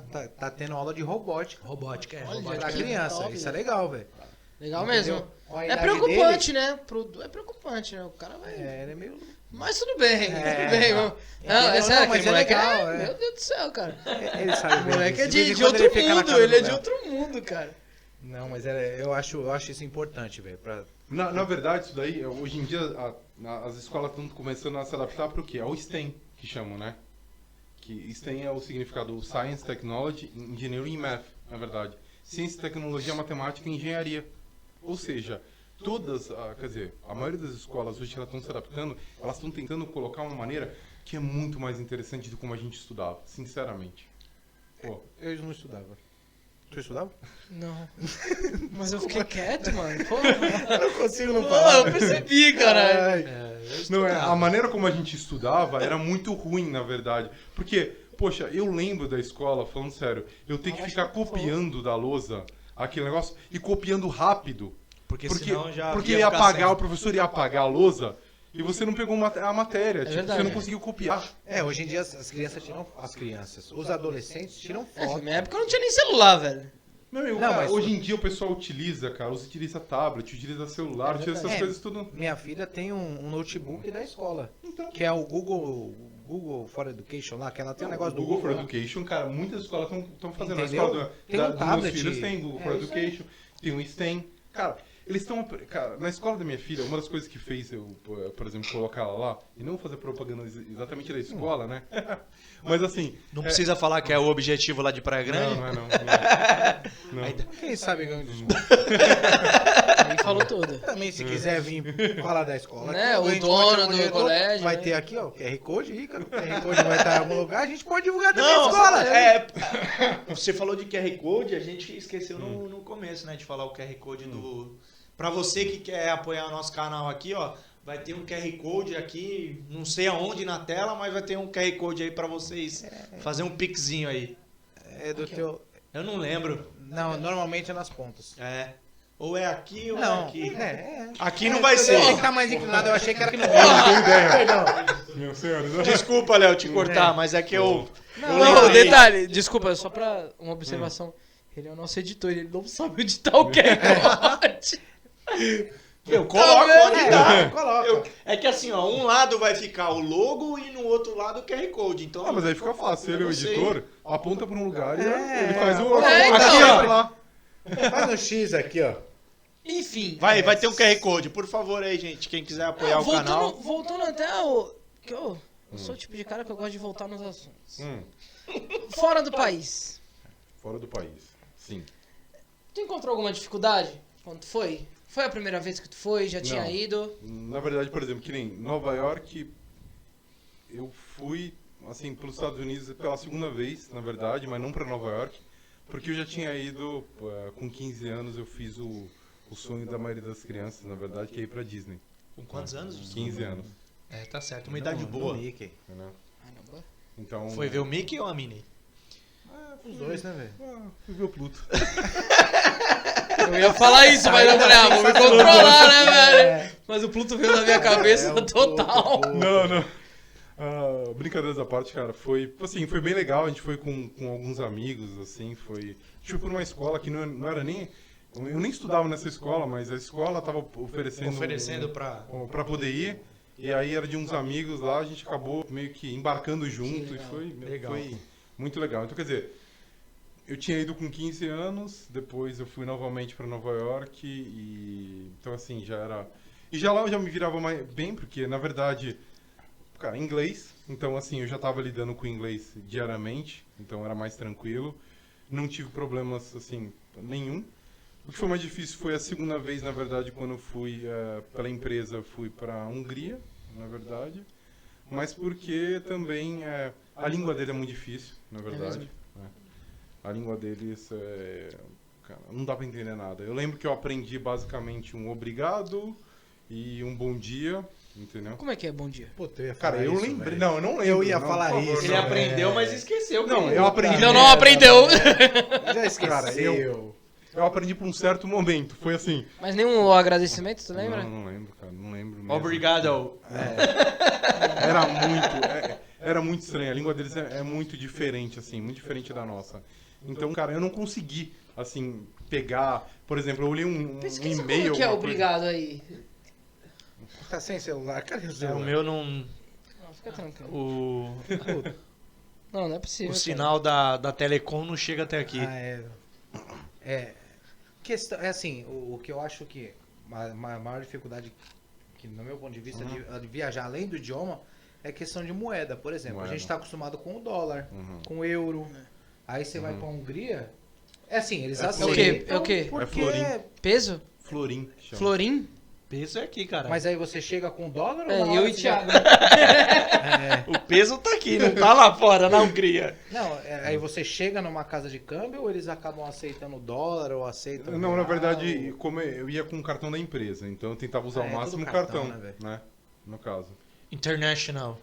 tendo aula de robótica Robótica, Olha, pra que criança. top, Isso é né? legal, velho. Legal Entendeu? mesmo. Com a É idade preocupante, né? É preocupante, né? O cara vai... Ele é meio... Mas tudo bem, É, tudo bem. Não, é não, sério, mas aquele é moleque legal, Meu Deus do céu, cara. Ele sabe O bem moleque é disso. vez de em quando outro fica na mundo, casa ele é do de Léo. outro mundo, cara. Não, mas eu acho isso importante, velho. Na verdade, isso daí, hoje em dia, as escolas estão começando a se adaptar para o quê? Ao STEM, que chamam, né? Que STEM é o significado Science, Technology, Engineering e Math, na verdade. Ciência, Tecnologia, Matemática e Engenharia. Ou seja, a maioria das escolas hoje que elas estão se adaptando, elas estão tentando colocar uma maneira que é muito mais interessante do como a gente estudava, sinceramente. Pô, Eu não estudava. Tu estudava? Não. Mas eu fiquei quieto, mano. Pô, Eu não consigo não eu percebi, cara. não, a maneira como a gente estudava era muito ruim, na verdade. Porque, poxa, eu lembro da escola, falando sério, eu ter que ficar copiando da lousa aquele negócio e copiando rápido. Porque senão já porque ia ia ficar apagar, sem. o professor ia apagar a lousa e você não pegou a matéria. Tipo, verdade. você não conseguiu copiar. Hoje em dia as crianças tiram... As crianças, os adolescentes tiram Na foto. minha época não tinha nem celular, velho. Meu amigo, Não, cara, mas- hoje em dia o pessoal utiliza tablet, utiliza celular, utiliza essas É. coisas tudo. Minha filha tem um notebook da escola, que é o Google for Education lá, que ela tem um negócio do Google for lá. Education, cara, muitas escolas estão fazendo. Entendeu? A escola Tem um dos tablet. meus filhos tem Google for Isso aí. Education, tem o STEM. Cara, eles estão... Cara, na escola da minha filha, uma das coisas que fez eu, por exemplo, colocar ela lá, e não fazer propaganda exatamente da escola, né? Mas assim... Não precisa falar que é o objetivo lá de Praia Grande? Não é não. Não. Quem sabe ganha um desconto. Ele falou tudo. Também, se quiser vir falar da escola. Né, aqui, o a gente dono pode- do o diretor colégio, Vai né? ter aqui, ó, QR Code, Ícaro. O QR Code vai estar em algum lugar, a gente pode divulgar também Não, a escola. você falou de QR Code, a gente esqueceu no começo, né, de falar o QR Code do... Pra você que quer apoiar o nosso canal aqui, ó, vai ter um QR Code aqui, não sei aonde na tela, mas vai ter um QR Code aí pra vocês fazer um pixinho aí. É do teu... Eu não lembro. Não, normalmente é nas pontas. É. Ou é aqui ou é Não, aqui. é. Aqui não vai ser. Ele tá mais inclinado, eu achei que era aqui no meio. Não tenho ideia. Meu senhor, Desculpa, Léo, te cortar, mas é que eu... Não, lembrei. detalhe, desculpa, só pra uma observação. Ele é o nosso editor, ele não sabe editar o QR Code. Eu coloco onde dá. Coloca. É que assim, ó, um lado vai ficar o logo e no outro lado o QR Code. Então, mas aí fica fácil. Ele é o eu não sei. editor, aponta para um lugar e É. ele faz o... É, então. aqui, ó, lá. Faz um X aqui, ó. Enfim. Vai ter um QR Code, por favor aí, gente. Quem quiser apoiar o canal. Voltando até ao... Que eu sou o tipo de cara que eu gosto de voltar nos assuntos. Fora do país. Fora do país, sim. Tu encontrou alguma dificuldade quando tu foi? Foi a primeira vez que tu foi? Já tinha Não. ido? Na verdade, por exemplo, que nem Nova York, eu fui, assim, pelos Estados Unidos pela segunda vez, na verdade, mas não para Nova York, porque eu já tinha ido, com 15 anos, eu fiz o sonho da maioria das crianças, na verdade, que é ir pra Disney. Com quantos anos? 15 anos, É, tá certo. Uma idade boa. Mickey. entendeu? Caramba. Então... Foi ver o Mickey ou a Minnie? Os dois, né, velho? Fui ver o Pluto. Eu ia falar isso, mas eu falei, vou me controlar, né, velho? Mas o Pluto veio na minha cabeça o total. Pluto. Não. Brincadeiras à parte, cara, foi bem legal, a gente foi com alguns amigos, assim, a gente foi por uma escola que não era nem... Eu nem estudava nessa escola, mas a escola tava oferecendo pra poder ir, e aí era de uns amigos lá, a gente acabou meio que embarcando junto, e foi muito legal. Então, quer dizer, eu tinha ido com 15 anos, depois eu fui novamente para Nova York, e então assim, já era... E já lá eu já me virava bem, porque na verdade, cara, inglês. Então, assim, eu já tava lidando com inglês diariamente, então era mais tranquilo. Não tive problemas, assim, nenhum. O que foi mais difícil foi a segunda vez, na verdade, quando eu fui pela empresa, fui para a Hungria, na verdade. Mas porque também a língua dele é muito difícil, na verdade. mesmo? A língua deles, cara, não dá para entender nada. Eu lembro que eu aprendi basicamente um obrigado e um bom dia, entendeu? Como é que é bom dia? Puta, eu ia Cara, falar eu isso, lembrei. velho. Não, eu não lembro. Eu ia não, falar por favor, isso. Ele não. aprendeu, mas esqueceu. Não, que eu aprendi. Então não aprendeu. Já esqueceu. Cara, eu aprendi por um certo momento. Foi assim. Mas nenhum agradecimento, tu lembra? Não lembro, cara. Não lembro mesmo. Obrigado. Era muito estranho. A língua deles é muito diferente, assim. Muito diferente da nossa. Então, cara, eu não consegui, assim, pegar... Por exemplo, eu olhei um Pesquisa e-mail... como que é alguma coisa. obrigado aí. Tá sem celular? Cadê o O celular? meu não. Não, fica tranquilo. O, Não é possível. o cara. sinal da Telecom não chega até aqui. Questão, é assim, o que eu acho que a maior dificuldade, que no meu ponto de vista, de viajar além do idioma, é questão de moeda. Por exemplo, Moeda. a gente está acostumado com o dólar, Uhum. com o euro. Aí você vai pra Hungria, é assim, eles É aceitam. florim. É o quê? Porque... É florim. Peso? Florim. chama. Florim? Peso é aqui, cara. Mas aí você chega com dólar ou É, na hora eu e você já- Thiago. O peso tá aqui, não tá lá fora, na Hungria. Não, aí você chega numa casa de câmbio ou eles acabam aceitando dólar ou aceitam... Não, na real? verdade, como eu ia com o cartão da empresa, então eu tentava usar É, o máximo tudo o cartão, cartão, né, né? No caso. International.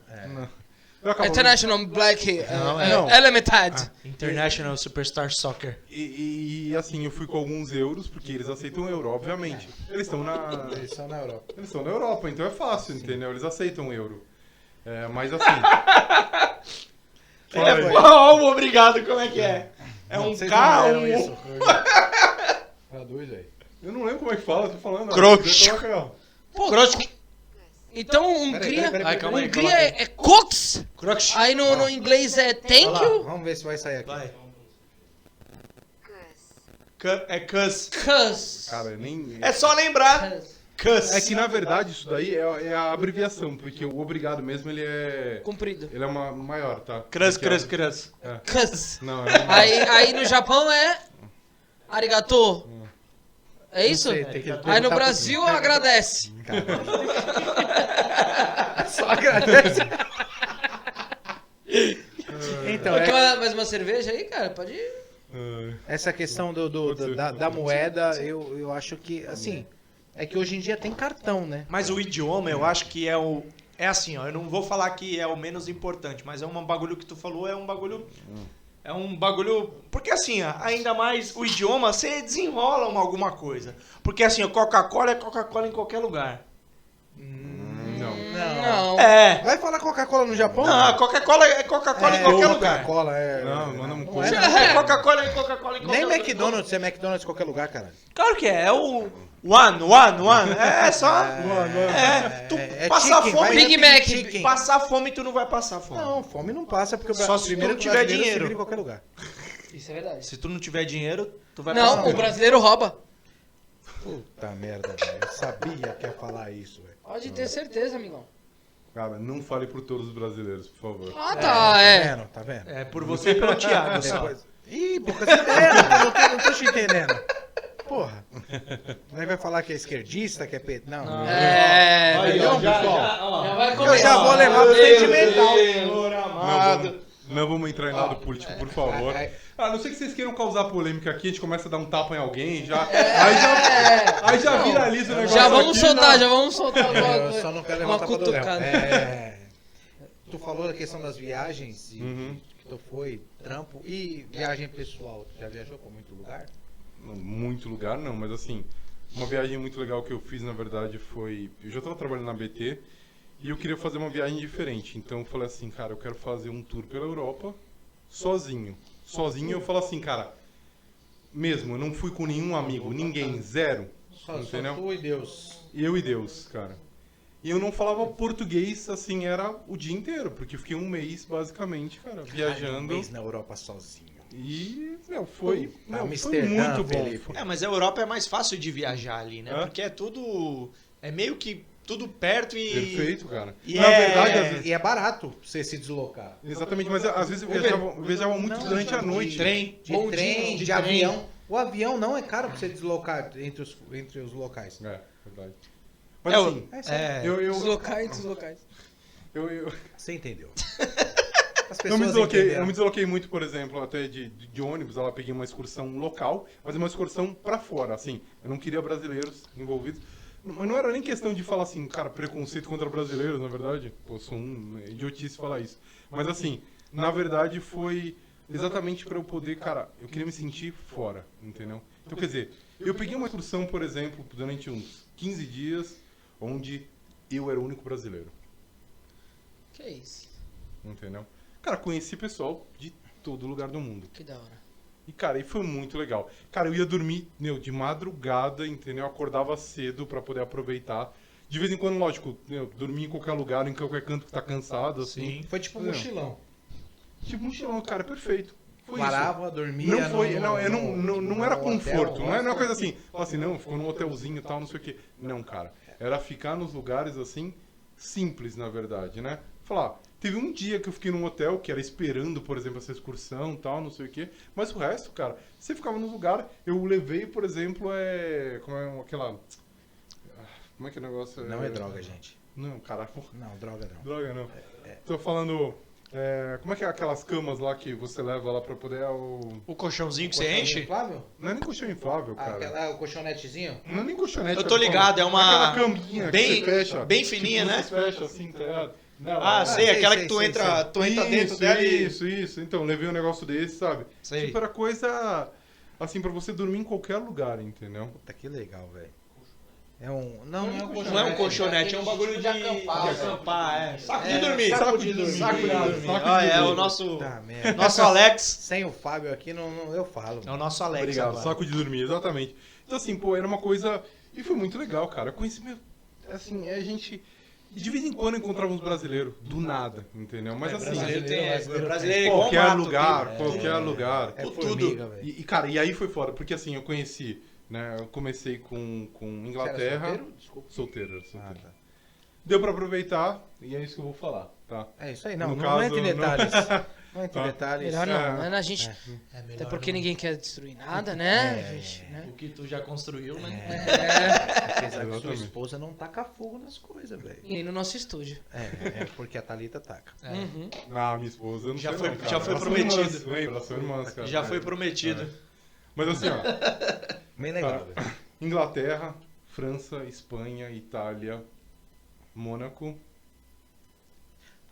Eu acabava- International Black Não, Elemented. International Superstar Soccer. E, assim, eu fui com alguns euros, porque eles aceitam euro, obviamente. Eles estão Eles são na Europa. na Europa, então é fácil, entendeu? Eles aceitam euro. Mas assim... Ó, o obrigado, como é que é? É um Vocês K, não deram um... isso. Traduz aí. Eu não lembro como é que fala, eu tô falando. ó. Crocs. Você coloca aí, ó. Pô, Crocs. então Hungria, peraí, Ai, calma aí, Hungria calma aí. é Cox, Crocs. aí no inglês é thank Olha lá, you, vamos ver se vai sair aqui. Vai. Gus. É cus. cuz. Cara, nem... É só lembrar. Cus. É que na verdade isso daí é a abreviação, porque o obrigado mesmo ele é. Comprido. Ele é maior, tá? Cruz, Porque cruz, é- cruz. Cuz. Não, Aí no Japão é arigato. É isso? Não sei, tem que Aí no perguntar Brasil agradece. Só agradece. Então, Quer mais uma cerveja aí, cara? Pode ir. essa questão da moeda, eu acho que, assim, é que hoje em dia tem cartão, né? Mas o idioma, eu acho que é o... É assim, ó, eu não vou falar que é o menos importante, mas é um bagulho que tu falou, é um bagulho... É um bagulho... Porque assim, ó, ainda mais o idioma, você desenrola alguma coisa. Porque assim, a Coca-Cola é Coca-Cola em qualquer lugar. não. Não. É. Vai falar Coca-Cola no Japão? Não, a Coca-Cola é Coca-Cola em qualquer lugar. Coca-Cola é... Não, manda um Não é, pouco. não. É, Coca-Cola é Coca-Cola em qualquer Nem lugar. McDonald's é McDonald's em qualquer lugar, cara. Claro que é, é o... One. É só... Tu é passar chicken, fome... vai Big pedir Mac. chicken. Passar fome, tu não vai passar fome. Não, fome não passa, porque o Só se tu primeiro não que tiver brasileiro se dinheiro. vira em qualquer lugar. Isso é verdade. Se tu não tiver dinheiro, tu vai passar Não, o fome. brasileiro rouba. Puta merda, velho. Eu sabia que ia falar isso, velho. Pode ter certeza, amigão. Cara, não fale por todos os brasileiros, por favor. Ah, tá, é. Tá vendo? É, por você e pelo Thiago só. Depois... Ih, poucas ideias, não tô te entendendo. Porra. Aí vai falar que é esquerdista, que é PT. Não. É. Aí, Entendeu, ó, já pessoal? vai Eu já vou levar pro sentimental. Senhor amado. Não vamos entrar em lado político, por favor. A não ser que vocês queiram causar polêmica aqui, a gente começa a dar um tapa em alguém, já. Aí já viraliza o negócio. Já vamos aqui, soltar, não. já vamos soltar alguma Eu coisa. só não quero Uma levantar pra do Léo. cutucada. Tu falou da questão das viagens Uhum. que tu foi, trampo e viagem pessoal. Tu já viajou pra muito lugar? Não, muito lugar não, mas assim, uma viagem muito legal que eu fiz, na verdade, foi... Eu já estava trabalhando na BT e eu queria fazer uma viagem diferente. Então eu falei assim, cara, eu quero fazer um tour pela Europa sozinho. Sozinho eu falo assim, cara, mesmo, eu não fui com nenhum amigo, ninguém, zero. Só Entendeu? tu e Deus. Eu e Deus, cara. E eu não falava português, assim, era o dia inteiro, porque eu fiquei um mês, basicamente, cara, viajando. Um mês na Europa sozinho. E, meu, foi, Pra foi Amsterdã, muito bom. Felipe. É, mas a Europa é mais fácil de viajar ali, né? Hã? Porque é tudo É meio que tudo perto e... Perfeito, cara. E Na verdade, às vezes... E é barato você se deslocar. Exatamente, mas às vezes eu viajava muito durante a noite. De Trem. trem, Bondinho, de trem. avião. O avião não é caro pra você deslocar entre os locais. É, verdade. Mas É, assim, Os locais, entre os locais. Você entendeu? As eu me entenderam. desloquei muito, por exemplo, até de ônibus, ela peguei uma excursão local, mas uma excursão pra fora, assim. Eu não queria brasileiros envolvidos. Mas não era nem questão de falar assim, cara, preconceito contra brasileiros, na verdade. Pô, sou idiotice falar isso. Mas assim, na verdade foi exatamente pra eu poder, cara, eu queria me sentir fora, entendeu? Então, quer dizer, eu peguei uma excursão, por exemplo, durante uns 15 dias, onde eu era o único brasileiro, Que isso? entendeu? Cara, conheci pessoal de todo lugar do mundo. Que da hora. E, cara, e foi muito legal. Cara, eu ia dormir, de madrugada, entendeu? Eu acordava cedo pra poder aproveitar. De vez em quando, lógico, dormia em qualquer lugar, em qualquer canto que tá cansado, assim. Sim. Foi tipo um Não. mochilão. Tipo, mochilão, cara, perfeito. Foi isso. Parava, dormia. Não foi, não era no conforto, hotel, não é uma coisa assim, fala assim, não, ficou num hotelzinho e tal, não sei o quê. Não, cara, era ficar nos lugares assim, simples, na verdade, né? Falar, teve um dia que eu fiquei num hotel, que era esperando, por exemplo, essa excursão e tal, não sei o quê, mas o resto, cara, você ficava nos lugares, eu levei, por exemplo, como é aquela... Como é que é o negócio? Não é droga, gente. Não, cara, porra, Não, droga não. droga não. Tô falando... como é que é aquelas camas lá que você leva lá pra poder... O colchãozinho que você Colchão enche? inflável? Não é nem colchão inflável, cara. O colchonetezinho? Não é nem colchonete. Eu tô ligado, é uma- Aquela caminha bem- que você fecha. bem fininha, tipo, né? Você fecha assim, tá ligado? Não, Ah, sei, aquela sei, que tu sei, entra, sei. tu entra dentro dela e... Isso. Então, levei um negócio desse, sabe? Sei. Tipo, era coisa, assim, pra você dormir em qualquer lugar, entendeu? Puta, que legal, velho. É um... Não é um colchonete. Não é um colchonete, é um bagulho de acampar, é. Saco de dormir. saco de dormir. Saco de dormir. Saco de Ah, é dormir. o nosso... Tá, merda. Nosso Alex. Sem o Fábio aqui, eu falo. É o nosso Alex Obrigado, agora. saco de dormir, exatamente. Então, assim, pô, era uma coisa... E foi muito legal, cara. Eu conheci, assim, a gente... De vez em quando encontrava uns brasileiros, do nada, entendeu? Mas assim... Brasileiro é igual Qualquer mato, lugar, tem- qualquer lugar. É tudo. formiga, velho. E, cara, e aí foi fora, porque assim, eu conheci, né? Eu comecei com Você era Inglaterra. solteiro? Desculpa. Solteiro, era solteiro. Ah, tá. Deu pra aproveitar, e é isso que eu vou falar, tá? É isso aí, não. No Não caso, entre em não- detalhes. Não entre em Tá. detalhes. Melhor não, né? A gente, É melhor até porque não. ninguém quer destruir nada, né, gente? Né? O que tu já construiu, né? Apesar que sua Exatamente. esposa não taca fogo nas coisas, velho. E no nosso estúdio. É porque a Thalita taca. Uhum. Ah, minha esposa, eu não Já sei foi- não, cara. já foi Elas são prometido. irmãs, lembra? Elas são irmãs, cara. Já foi prometido. Mas assim, ó, Bem legal, velho. Inglaterra, França, Espanha, Itália, Mônaco.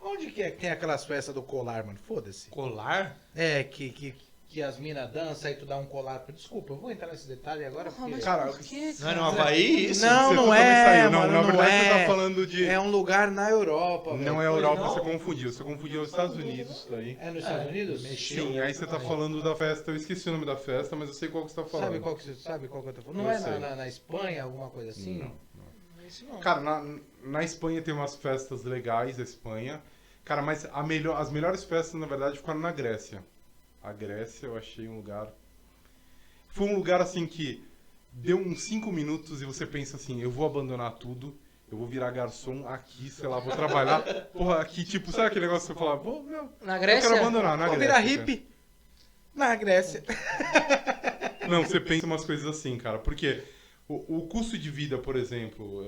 Onde que é que tem aquelas festas do colar, mano? Foda-se. Colar? É, que as minas dançam e tu dá um colar. Desculpa, eu vou entrar nesse detalhe agora. Ah, Porque... mas Cara, por quê, Não é no cara? Havaí isso? Não, Você não totalmente é, saiu. mano, na não verdade você é. tá falando de... É um lugar na Europa, velho. Não é Europa, você confundiu. Você confundiu os Estados Unidos daí. É nos Estados Unidos? Sim, aí você tá falando da festa, eu esqueci o nome da festa, mas eu sei qual que você tá falando. Sabe qual que eu tô falando? Eu Não é sei. na Espanha, alguma coisa assim? Não. Isso não. Cara, na Espanha tem umas festas legais, a Espanha. Cara, mas as melhores festas, na verdade, ficaram na Grécia. A Grécia eu achei um lugar... Foi um lugar, assim, que deu uns 5 minutos e você pensa assim, eu vou abandonar tudo, eu vou virar garçom aqui, sei lá, vou trabalhar. Porra, aqui, tipo, sabe aquele negócio que você fala, Na eu Grécia? quero abandonar na Vou Grécia. virar hippie na Grécia. Não, você pensa umas coisas assim, cara, porque o custo de vida, por exemplo,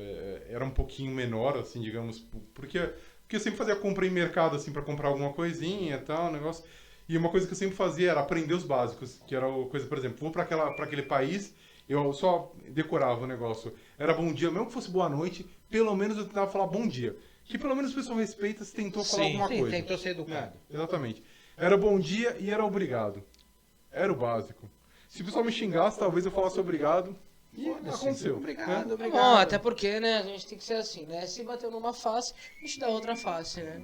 era um pouquinho menor, assim, digamos, porque eu sempre fazia compra em mercado, assim, pra comprar alguma coisinha e tal, negócio. E uma coisa que eu sempre fazia era aprender os básicos, que era a coisa, por exemplo, vou pra aquele país, eu só decorava o negócio. Era bom dia, mesmo que fosse boa noite, pelo menos eu tentava falar bom dia. Que pelo menos o pessoal respeita se tentou falar Sim. alguma Sim, coisa. tentou ser educado. Exatamente. Era bom dia e era obrigado. Era o básico. Se o pessoal me xingasse, talvez eu falasse obrigado. E aconteceu. Obrigado, né? obrigado. Bom, até porque, né, a gente tem que ser assim, né? Se bateu numa face, a gente dá outra face, né?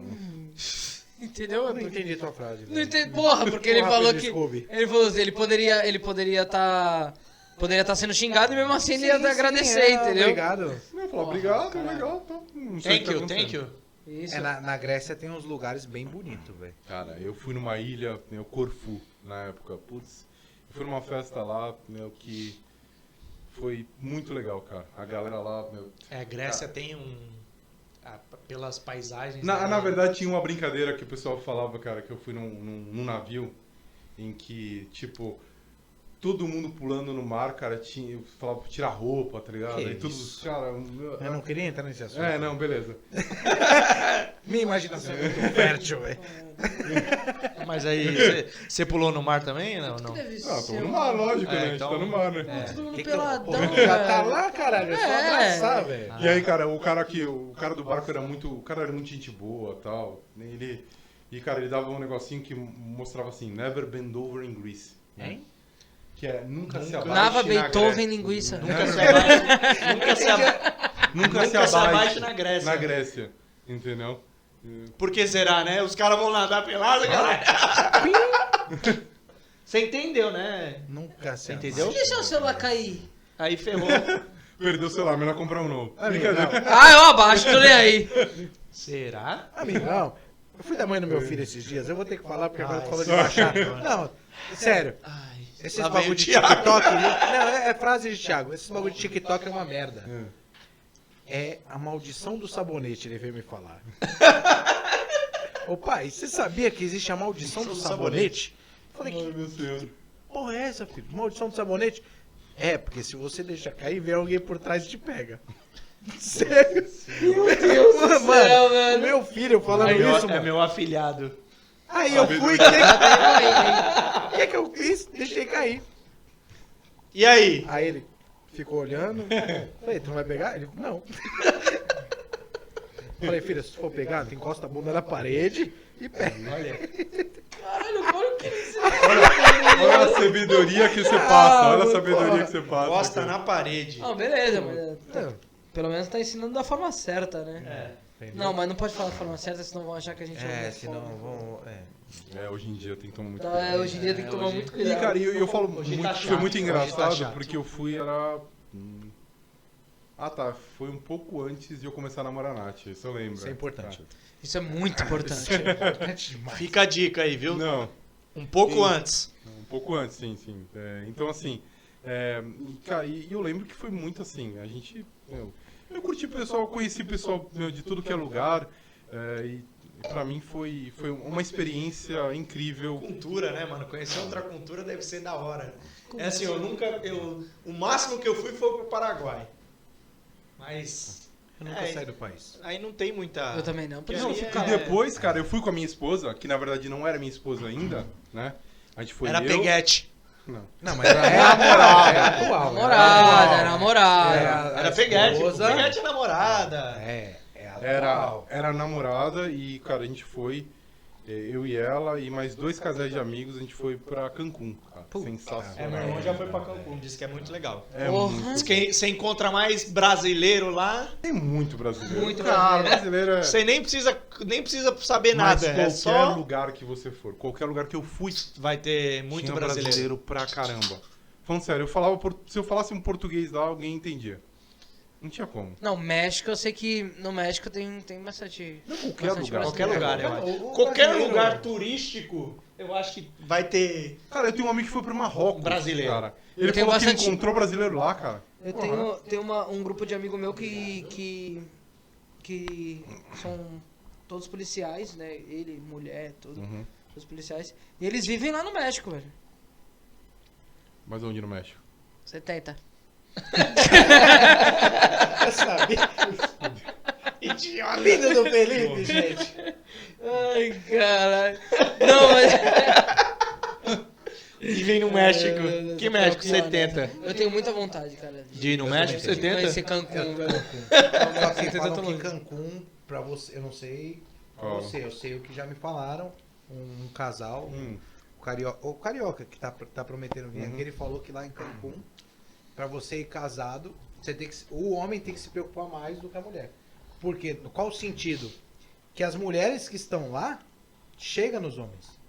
Entendeu? Eu não entendi tua frase. Não velho. entendi, porra, porque ele Porra, falou me que... desculpe. Ele falou assim, ele poderia estar sendo xingado e mesmo assim ele ia Sim, agradecer, sim, entendeu? Obrigado. Eu falo, obrigado, legal. Tá. Não sei o que tá Thank you. acontecendo. Isso. Na Grécia tem uns lugares bem bonitos, velho. Cara, eu fui numa ilha, Corfu, na época. Putz, eu fui numa festa lá, que foi muito legal, cara. A galera lá, meu... A Grécia tem pelas paisagens. Na verdade, tinha uma brincadeira que o pessoal falava, cara, que eu fui num navio em que, tipo, todo mundo pulando no mar, cara, falava pra tirar roupa, tá ligado? Que Aí tudo, isso? cara... Eu não queria entrar nesse assunto. Não, beleza. Minha imaginação é muito fértil, velho. Mas aí, você pulou no mar também? Não, não. Deve Ah, ser tô no um- mar, lógico, É, né? A gente então- tá no mar, né? Todo mundo Que peladão, Pô, já tá velho. lá, caralho. É só É. abraçar, velho. E aí, cara, o cara do barco era muito gente boa, tal. Cara, ele dava um negocinho que mostrava assim, never bend over in Greece. Né? Hein? Que é nunca se abaixe Nava na Beethoven Grécia. linguiça. Nunca se abaixe. Nunca se se abaixe abaixe na Grécia. Na Grécia, entendeu? Por que será, né? Os caras vão nadar pelado, galera. Você entendeu, né? Nunca se Entendeu? Se deixar o celular cair. Aí ferrou. Perdeu o celular, melhor comprar um novo. Amigo, Brincadeira. Ah, eu abaixo, tô nem aí. Será? Amigão, eu fui da mãe do meu filho esses dias. Eu vou ter que falar porque agora tu falou de baixar. Não, sério. Ai, Esses lá vem bagulho o de Thiago. TikTok. Não, é frase de Thiago. Esses bagulho de TikTok é uma merda. É a maldição do sabonete, ele veio me falar. Ô pai, você sabia que existe a maldição do sabonete? Eu falei, Ai, meu senhor. porra é essa, filho? Maldição do sabonete? É, porque se você deixar cair, vem alguém por trás e te pega. Sério? Meu Deus do céu, velho. O meu filho falando isso, É mano. meu afilhado. Aí eu fui, o que eu fiz? Deixei cair. E aí? Aí ele ficou olhando. Falei, tu não vai pegar? Ele, não. Falei, filha, se tu for pegar, tu encosta a bunda na parede e pega. Caralho, olha o que eles Olha a sabedoria que você passa, olha a sabedoria que você passa. Gosta cara. na parede. Não, beleza, mas pelo menos tá ensinando da forma certa, né? Não, mas não pode falar da forma certa, senão vão achar que a gente vão. Hoje em dia tem que tomar muito Então, cuidado. hoje em dia tem que tomar muito E, cuidado. cara, eu falo Hoje muito, tá foi chato, muito hoje tá engraçado, chato. porque eu fui, foi um pouco antes de eu começar a namorar a Nath, isso eu lembro. Isso é importante. Isso é muito importante. Importante demais. Fica a dica aí, viu? Não, Um pouco antes. um pouco antes, sim. Então, assim, cara, e eu lembro que foi muito assim, a gente, eu curti o pessoal, conheci o pessoal de tudo que é lugar, e pra mim foi uma experiência incrível. Cultura, né, mano? Conhecer outra cultura deve ser da hora. É assim, o máximo que eu fui foi pro Paraguai. Mas Eu nunca saí do país. aí não tem muita... Eu também não. Porque Não, aí e depois, cara, eu fui com a minha esposa, que na verdade não era minha esposa ainda, né? A gente foi Era eu... peguete. Não. Não, mas é a moral, é atual. Namorada, namorada. Era peguete. esposa- Peguete é namorada. É a Era atual. a namorada e, cara, a gente foi, eu e ela e mais 2 casais de amigos, a gente foi pra Cancún, cara. Sensacional. É, meu irmão já foi pra Cancún, disse que é muito legal. É Porra. muito- Diz que você encontra mais brasileiro lá, Tem muito brasileiro. Muito Cara, brasileiro. brasileiro é... você nem precisa saber Mas nada. qualquer É só lugar que você for, qualquer lugar que eu fui, vai ter muito tinha brasileiro. pra caramba. Falando sério, se eu falasse um português lá, alguém entendia. Não tinha como. Não, México, eu sei que no México tem bastante. Qualquer bastante lugar. Qualquer brasileiro. lugar, eu qualquer- acho. o Qualquer brasileiro- lugar turístico, eu acho que vai ter. Cara, eu tenho um amigo que foi pro Marrocos. Brasileiro. Cara. Ele tenho falou que bastante- encontrou brasileiro lá, cara. Eu tenho um grupo de amigo meu que são todos policiais, né? Ele, mulher, tudo, Uhum. todos policiais. E eles vivem lá no México, velho. Mas onde no México? 70. Eu sabia. Idiota! Filho do Felipe, gente. Ai, caralho. Não, mas. Vivem no México. É, Que México? pior, né? 70. Eu tenho muita vontade, cara. De ir no México? De conhecer Cancún, velho. Só que falam tô que longe. Cancún, pra você, eu não sei pra Ó. você, eu sei o que já me falaram, um casal, Hum. o carioca que tá prometendo vir aqui, ele falou que lá em Cancún, pra você ir casado, você tem que, o homem tem que se preocupar mais do que a mulher. Por quê? Qual o sentido? Que as mulheres que estão lá chegam nos homens.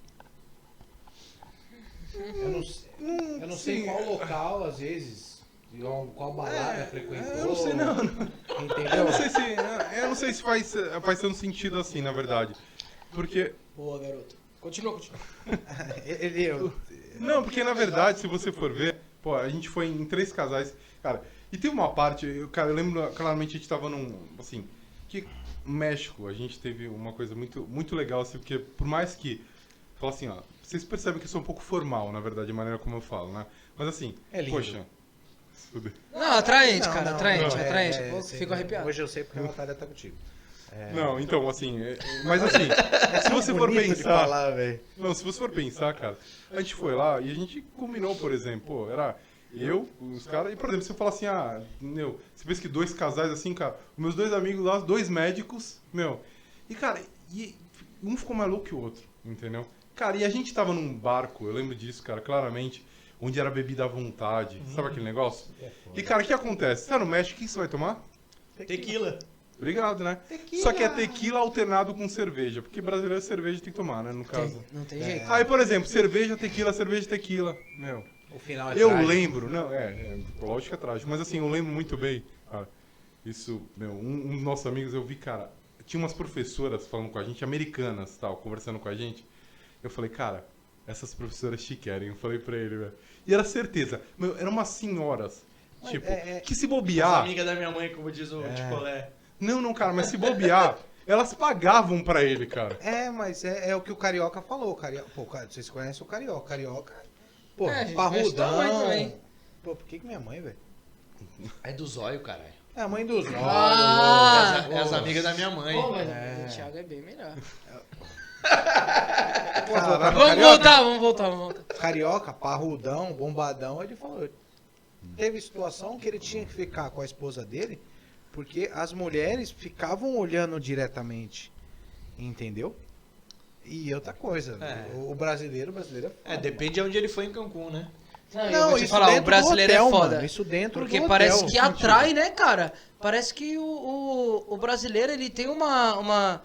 Eu não sei sim. qual local, às vezes, qual balada frequentou. Eu não sei, não. Entendeu? Eu não sei se faz tanto sentido assim, na verdade. Porque... Boa, garoto. Continua. Ele, Não, porque na verdade, se você for ver, Pô, a gente foi em 3 casais. Cara, e tem uma parte, eu lembro claramente a gente tava num, assim, que no México a gente teve uma coisa muito, muito legal, assim, porque por mais que, fala assim, ó, vocês percebem que eu sou um pouco formal, na verdade, a maneira como eu falo, né? Mas assim, É lindo. poxa... Não, atraente, Não, cara, não, atraente, não, atraente. Pô, sim, fico arrepiado. Hoje eu sei porque a Natália tá contigo. Não, então, assim, mas assim, se você for Bonito de pensar... falar, velho. Não, se você for pensar, cara, a gente foi lá e a gente combinou, por exemplo, pô, era eu, os caras, e por exemplo, você fala assim, você pensa que 2 casais assim, cara, os meus 2 amigos lá, 2 médicos, e cara, um ficou mais louco que o outro, entendeu? Cara, e a gente tava num barco, eu lembro disso, cara, claramente, onde era bebida à vontade, sabe aquele negócio? E cara, o que acontece? Você tá no México, o que você vai tomar? Tequila. Obrigado, né? Só que é tequila alternado com cerveja, porque brasileiro cerveja tem que tomar, né, no caso. Não tem jeito. Aí, por exemplo, cerveja, tequila, O final é Eu trágico. lembro, não, lógico que é trágico, mas assim, eu lembro muito bem, cara, isso, um dos nossos amigos, eu vi, cara, tinha umas professoras falando com a gente, americanas, tal, conversando com a gente, eu falei, cara, essas professoras te querem, eu falei pra ele, velho, e era certeza, eram umas senhoras, tipo, que se As bobear, amigas da minha mãe, como diz o Ticolé. não, cara, mas se bobear, elas pagavam pra ele, cara. Mas é o que o Carioca falou. Pô, cara, vocês conhecem o Carioca. Carioca, pô, A gente conhece tua mãe parrudão. também. Pô, por que minha mãe, velho? É do zóio, caralho. É a mãe dos olhos. Ah! É as amigas da minha mãe. Pô, mas o Thiago é bem melhor. Caraca, Vamos voltar. Carioca, parrudão, bombadão, ele falou. Teve situação que ele tinha que ficar com a esposa dele, porque as mulheres ficavam olhando diretamente. Entendeu? E outra coisa, o brasileiro é foda, Depende de onde ele foi em Cancún, né? Eu vou te falar, o dentro brasileiro do hotel, é foda. Mano, isso dentro Porque do parece hotel, que atrai, né, cara? Parece que o brasileiro, ele tem uma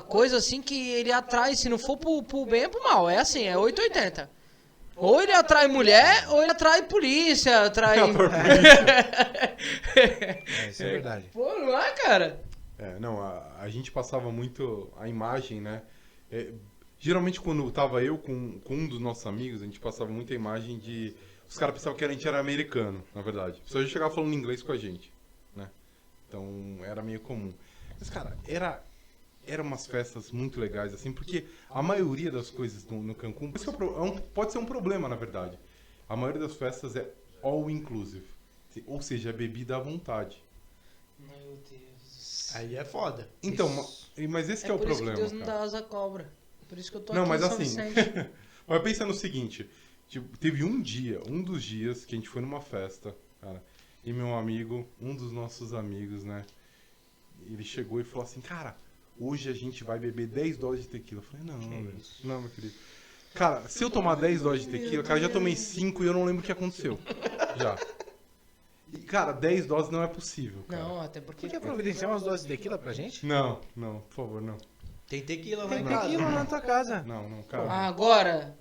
coisa assim que ele atrai, se não for pro bem, é pro mal. É assim, é 880. Ou ele atrai mulher, ou ele atrai polícia, atrai... Isso é verdade. Pô, não é, cara? Não, a gente passava muito a imagem, né? Geralmente quando tava eu com um dos nossos amigos, a gente passava muita imagem de... Os caras pensavam que a gente era americano, na verdade. Só a gente chegava falando inglês com a gente, né? Então era meio comum. Mas, cara, eram umas festas muito legais, assim, porque a maioria das coisas no Cancún... Pode ser um problema, na verdade. A maioria das festas é all inclusive. Ou seja, é bebida à vontade. Meu Deus. Aí é foda. Então, mas esse que é o por isso problema, que Deus não cara. dá asa à cobra. Por isso que eu tô Não, aqui mas em São assim, Vicente. mas pensa no seguinte, tipo, teve um dos dias que a gente foi numa festa, cara, e meu amigo, um dos nossos amigos, né, ele chegou e falou assim, cara, hoje a gente vai beber 10 doses de tequila. Eu falei, não, meu querido. Cara, se eu tomar 10 doses de tequila, cara, já tomei 5 e eu não lembro o que aconteceu. Já. E, cara, 10 doses não é possível, cara. Não, até porque... Podia providenciar umas doses de tequila pra gente? Não, por favor, não. Tem tequila lá Tem em casa. tequila na tua casa. Não, cara. Agora...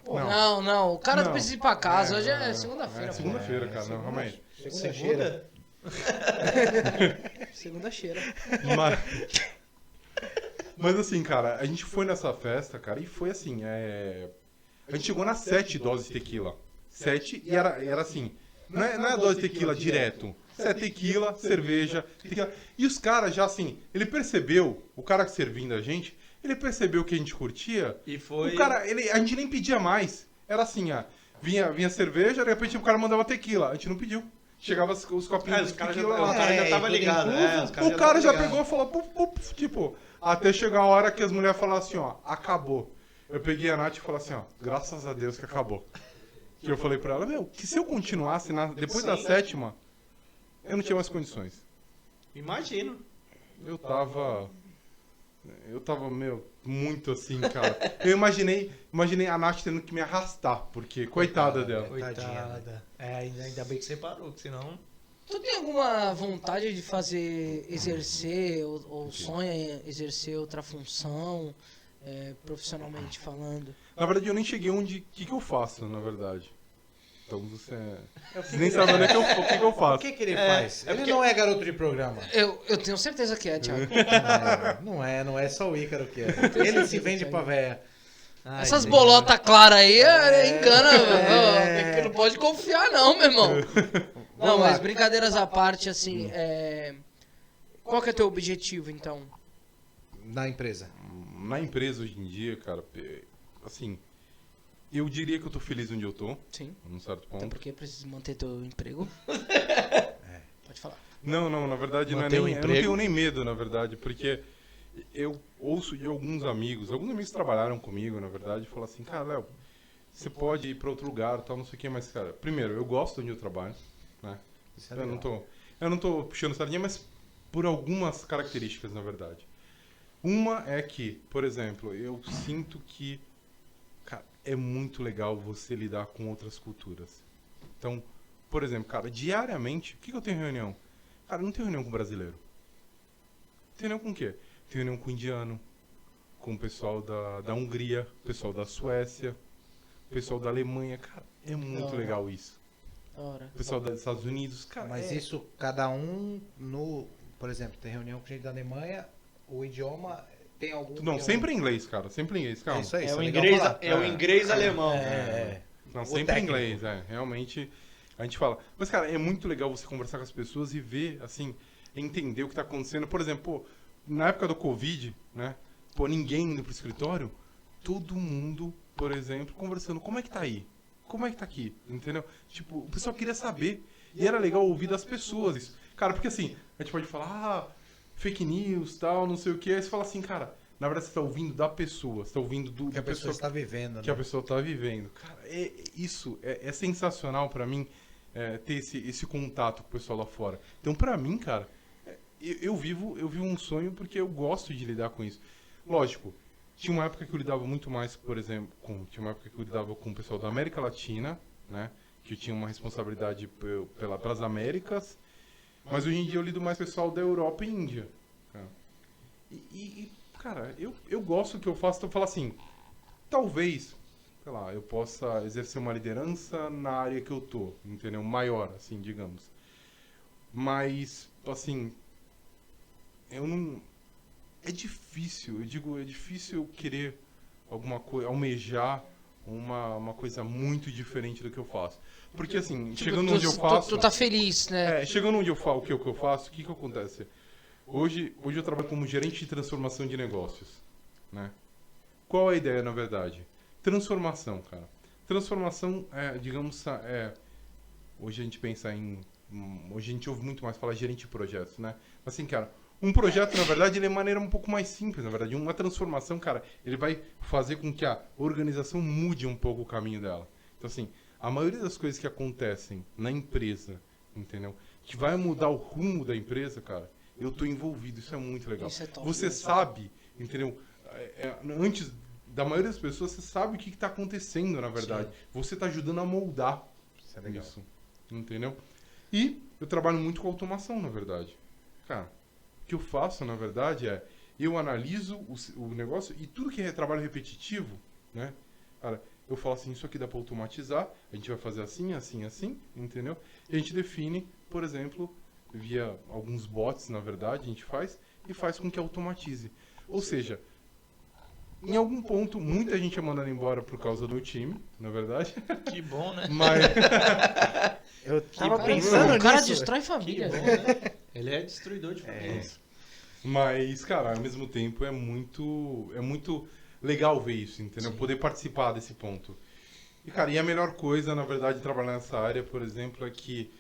Pô, Não, o cara Não. precisa ir pra casa. Hoje é segunda-feira, É pô. segunda-feira, cara, não, calma aí. Segunda? Segunda-feira. Mas assim, cara, a gente foi nessa festa, cara, e foi assim, a gente chegou nas 7 doses de tequila. 7 e era assim, não é a dose de tequila direto. É tequila, cerveja, tequila. E os caras já assim, ele percebeu, o cara servindo a gente, ele percebeu que a gente curtia. E foi... O cara, a gente nem pedia mais. Era assim, vinha cerveja, de repente o cara mandava tequila. A gente não pediu. Chegava os copinhos os caras tequila lá. já tava ligado. O cara já pegou e falou, tipo, até chegar a hora que as mulheres falaram assim, ó, acabou. Eu peguei a Nath e falei assim, ó, graças a Deus que acabou. Que eu falei pra ela, que se eu continuasse, depois da 7ª, eu não tinha mais condições. Imagino. Eu tava, muito assim, cara. Eu imaginei a Nath tendo que me arrastar, porque coitada dela. Coitada. Ainda bem que você parou, que senão... Tu tem alguma vontade de exercer, ou sonha em exercer outra função, profissionalmente falando? Na verdade, eu nem cheguei onde... O que eu faço, na verdade? Então você nem sabe onde é que o que eu O faço. que ele faz? Ele não é garoto de programa. Eu tenho certeza que é, Thiago. Não é só o Ícaro que é. Ele se vende pra véia. Essas bolotas claras aí engana, velho. não pode confiar não, meu irmão. Não, Vamos lá. mas brincadeiras à parte, assim, qual que é teu objetivo, então? Na empresa. Na empresa hoje em dia, cara, assim, eu diria que eu tô feliz onde eu tô, Sim. num certo Até ponto. porque precisa manter teu emprego. Pode falar. Não, na verdade não é Manter nem, o eu não emprego. tenho nem medo, na verdade, porque eu ouço de alguns amigos trabalharam comigo, na verdade, e falaram assim, cara, Léo, você pode ir para outro lugar, tal, não sei o que, mas, cara, primeiro, eu gosto onde eu trabalho, né? Isso é Eu legal. não tô puxando sardinha, mas por algumas características, na verdade. Uma é que, por exemplo, eu sinto que, cara, é muito legal você lidar com outras culturas. Então, por exemplo, cara, diariamente, o que eu tenho reunião? Cara, eu não tenho reunião com brasileiro. Tem reunião com o quê? Tem reunião com indiano, com o pessoal da Hungria, pessoal da Suécia, pessoal da Alemanha. Cara, é muito Da legal isso. Da hora. Pessoal dos Estados Unidos, cara. Mas isso, cada um no... Por exemplo, tem reunião com gente da Alemanha, o idioma tem algum... Não, sempre em inglês, cara. Sempre em inglês, calma. É isso aí, É isso o legal inglês, falar. é o inglês alemão. Não, O sempre em técnico. inglês, realmente a gente fala. Mas, cara, é muito legal você conversar com as pessoas e ver, assim, entender o que tá acontecendo. Por exemplo, pô, na época do Covid, né? Pô, ninguém indo pro escritório, todo mundo, por exemplo, conversando. Como é que tá aí? Como é que tá aqui? Entendeu? Tipo, o pessoal queria saber. E era legal ouvir das pessoas isso. Cara, porque assim, a gente pode falar, fake news, tal, não sei o que. Aí você fala assim, cara, na verdade você tá ouvindo da pessoa. Você tá ouvindo Que a pessoa está vivendo, que a né? pessoa tá vivendo. Cara, isso é sensacional pra mim, ter esse contato com o pessoal lá fora. Então, pra mim, cara, eu vivo um sonho porque eu gosto de lidar com isso. Lógico, tinha uma época que eu lidava muito mais, por exemplo, tinha uma época que eu lidava com o pessoal da América Latina, né? Que eu tinha uma responsabilidade pelas Américas, mas hoje em dia eu lido mais com o pessoal da Europa e Índia. Cara. Cara, eu gosto do que eu faço, então eu falo assim, talvez, sei lá, eu possa exercer uma liderança na área que eu tô, entendeu? Maior, assim, digamos. Mas, assim, eu não... É difícil, eu digo, é difícil eu querer alguma coisa, almejar uma coisa muito diferente do que eu faço. Porque, assim, chegando onde eu faço... Tu tá feliz, né? Chegando onde eu faço, o que eu faço, o que acontece? Hoje eu trabalho como gerente de transformação de negócios, né? Qual a ideia, na verdade? Transformação, cara. Transformação, digamos, hoje a gente pensa em... Hoje a gente ouve muito mais falar gerente de projetos, né? Mas assim, cara, um projeto, na verdade, ele é de maneira um pouco mais simples, na verdade. Uma transformação, cara, ele vai fazer com que a organização mude um pouco o caminho dela. Então, assim, a maioria das coisas que acontecem na empresa, entendeu? Que vai mudar o rumo da empresa, cara, eu tô envolvido. Isso é muito legal. Isso é top. Você sabe, entendeu? Antes da maioria das pessoas, você sabe o que está acontecendo, na verdade. Você está ajudando a moldar Isso é legal. isso, entendeu? E eu trabalho muito com automação, na verdade. Cara, o que eu faço, na verdade, eu analiso o negócio e tudo que é trabalho repetitivo, né? Cara, eu falo assim, isso aqui dá para automatizar, a gente vai fazer assim, assim, assim, entendeu? E a gente define, por exemplo, via alguns bots, na verdade, a gente faz com que automatize. Ou seja, em algum ponto, muita gente é mandada embora por causa do time, na verdade. Que bom, né? Mas, Eu tava Cara, pensando o cara nisso. destrói Que família. bom, né? Ele é destruidor de famílias. cara, ao mesmo tempo é muito legal ver isso, entendeu? Sim. Poder participar desse ponto. E, cara, e a melhor coisa, na verdade, de trabalhar nessa área, por exemplo, é que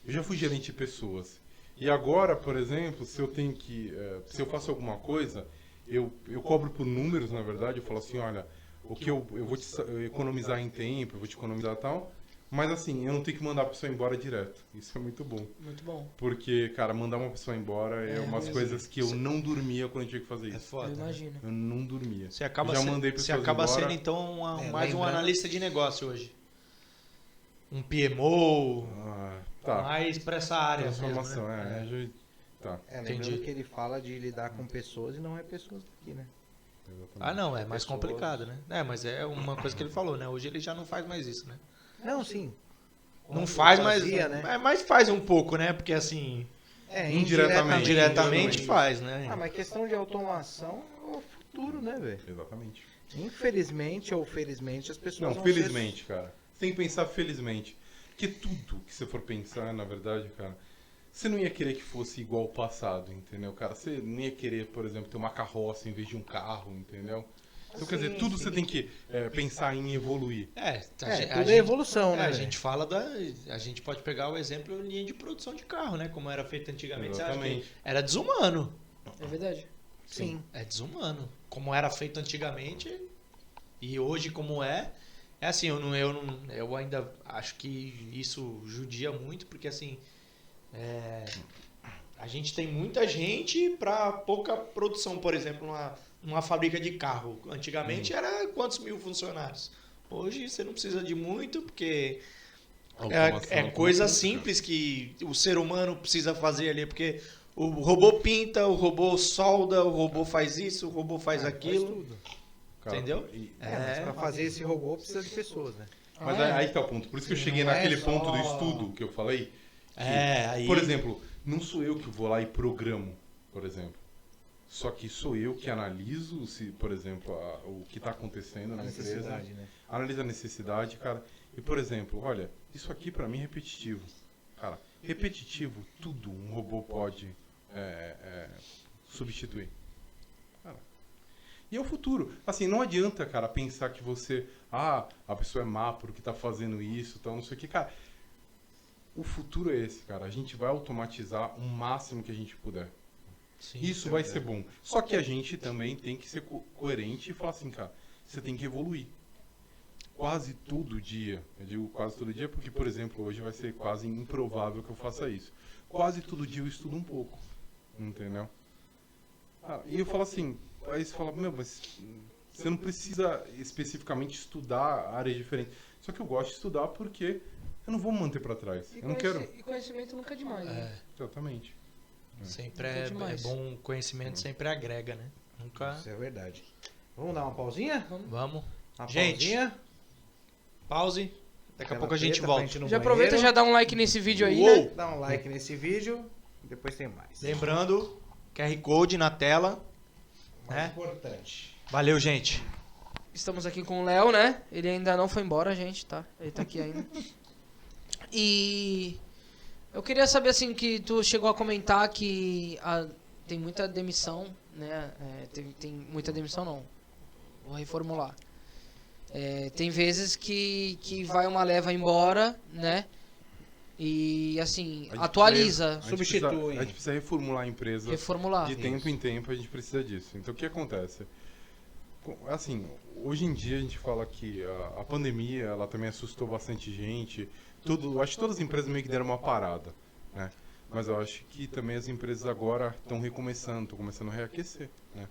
eu já fui gerente de pessoas. E agora, por exemplo, se eu faço alguma coisa, eu cobro por números, na verdade, eu falo assim, olha, o que eu vou te economizar em tempo, eu vou te economizar tal, mas assim, eu não tenho que mandar a pessoa embora direto. Isso é muito bom. Muito bom. Porque, cara, mandar uma pessoa embora é umas mesmo. coisas que eu não dormia quando eu tinha que fazer É isso. foda. Eu né? imagino. Eu não dormia. Você acaba, Já mandei você pessoas acaba embora. sendo, então, mais um lembrando- analista de negócio hoje. Um PMO, Tá. mais pra essa área Transformação, mesmo, né? Lembrando Entendi. que ele fala de lidar com pessoas e não é pessoas daqui, né? Ah, não, é mais Pessoas. complicado, né? É, mas é uma coisa que ele falou, né? Hoje ele já não faz mais isso, né? Não, sim. Não Quando faz, mas, fazia, né? mas faz um pouco, né? Porque assim, Indiretamente. diretamente faz, né? Ah, mas questão de automação é o futuro, né, velho? Exatamente. Infelizmente ou felizmente as pessoas Não, vão felizmente, cara. Você tem que pensar felizmente. Que tudo que você for pensar, na verdade, cara, você não ia querer que fosse igual ao passado, entendeu, cara? Você não ia querer, por exemplo, ter uma carroça em vez de um carro, entendeu? Então, quer dizer, tudo você tem que pensar em evoluir. Tudo é evolução, né? A velho? gente fala a gente pode pegar o exemplo linha de produção de carro, né? Como era feito antigamente. Você acha que Exatamente. era desumano. É verdade. Sim. É desumano. Como era feito antigamente e hoje como é assim, eu ainda acho que isso judia muito, porque assim, a gente tem muita gente para pouca produção. Por exemplo, numa fábrica de carro. Antigamente era quantos mil funcionários? Hoje você não precisa de muito, porque é coisa simples que o ser humano precisa fazer ali, porque o robô pinta, o robô solda, o robô faz isso, o robô faz aquilo. Faz tudo. Cara, Entendeu? Mas pra fazer esse robô precisa de pessoas, né? Mas aí tá o ponto. Por isso que eu cheguei Não é naquele só- ponto do estudo que eu falei. Que, Aí... Por exemplo, não sou eu que vou lá e programo, por exemplo. Só que sou eu que analiso, se, por exemplo, o que está acontecendo A na empresa. necessidade, né? Analisa a necessidade, cara. E, por exemplo, olha, isso aqui para mim é repetitivo. Cara, repetitivo, tudo um robô pode substituir. Cara, e é o futuro. Assim, não adianta, cara, pensar que você... a pessoa é má porque tá fazendo isso, tal, não sei o que. Cara, o futuro é esse, cara. A gente vai automatizar o máximo que a gente puder. Sim, Isso vai ser bom. Só que a gente também tem que ser coerente e falar assim, cara, você tem que evoluir. Quase todo dia, eu digo quase todo dia porque, por exemplo, hoje vai ser quase improvável que eu faça isso. Quase todo dia eu estudo um pouco, entendeu? E eu falo assim, aí você fala, meu, mas você não precisa especificamente estudar áreas diferentes. Só que eu gosto de estudar porque eu não vou me manter para trás. Eu não quero... E conhecimento nunca é demais, né? Exatamente. Sempre Nunca é é demais. bom, conhecimento sempre agrega, né? Nunca... Isso é verdade. Vamos dar uma pausinha? Vamos. Uma Gente, pausinha. Pause. Daqui a Aquela pouco a gente treta pra volta. gente ir no Já aproveita e banheiro. já dá um like nesse vídeo aí, Uou! né? Dá um like nesse vídeo. Depois tem mais. Lembrando, QR Code na tela. Mais né? importante. Valeu, gente. Estamos aqui com o Léo, né? Ele ainda não foi embora, gente, tá? Ele tá aqui ainda. E eu queria saber, assim, que tu chegou a comentar que tem muita demissão, né? Tem muita demissão, não. Vou reformular. Tem vezes que vai uma leva embora, né? E, assim, A gente atualiza, substitui. A gente precisa reformular a empresa. reformular. De tempo em tempo a gente precisa disso. Então o que acontece? Assim, hoje em dia a gente fala que a pandemia ela também assustou bastante gente. Eu acho que todas as empresas meio que deram uma parada, né? Mas eu acho que também as empresas agora estão recomeçando, estão começando a reaquecer, né?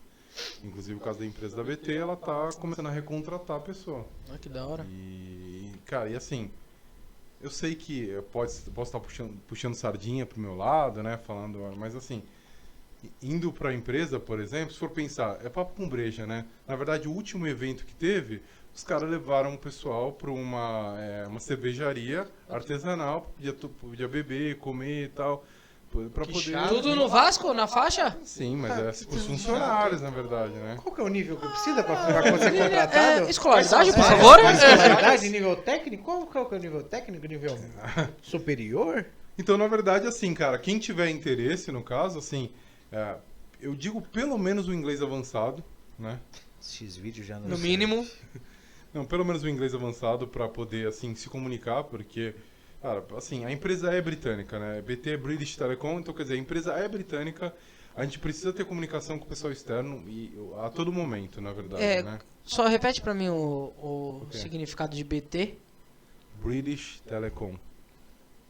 Inclusive o caso da empresa da BT, ela tá começando a recontratar a pessoa. Ah, que da hora. E, cara, e assim, eu sei que eu posso estar puxando sardinha pro meu lado, né? Falando, mas assim, indo para a empresa, por exemplo, se for pensar, é papo com breja, né? Na verdade, o último evento que teve, os caras levaram o pessoal para uma cervejaria artesanal, podia beber, comer e tal, para Que poder... chato. Tudo no Vasco, na faixa? Sim, mas é os funcionários, na verdade, né? Qual que é o nível que precisa pra ser contratado? Escolaridade, por É, favor. Escolaridade, nível técnico? Qual que é o nível técnico? Nível superior? Então, na verdade, assim, cara, quem tiver interesse, no caso, assim, eu digo pelo menos o inglês avançado, né? Esses vídeos já não No sei. mínimo. Não, pelo menos o inglês avançado para poder, assim, se comunicar, porque, cara, assim, a empresa é britânica, né? BT é British Telecom, então, quer dizer, a empresa é britânica, a gente precisa ter comunicação com o pessoal externo e a todo momento, na verdade, né? Só repete pra mim o quê? significado de BT. British Telecom.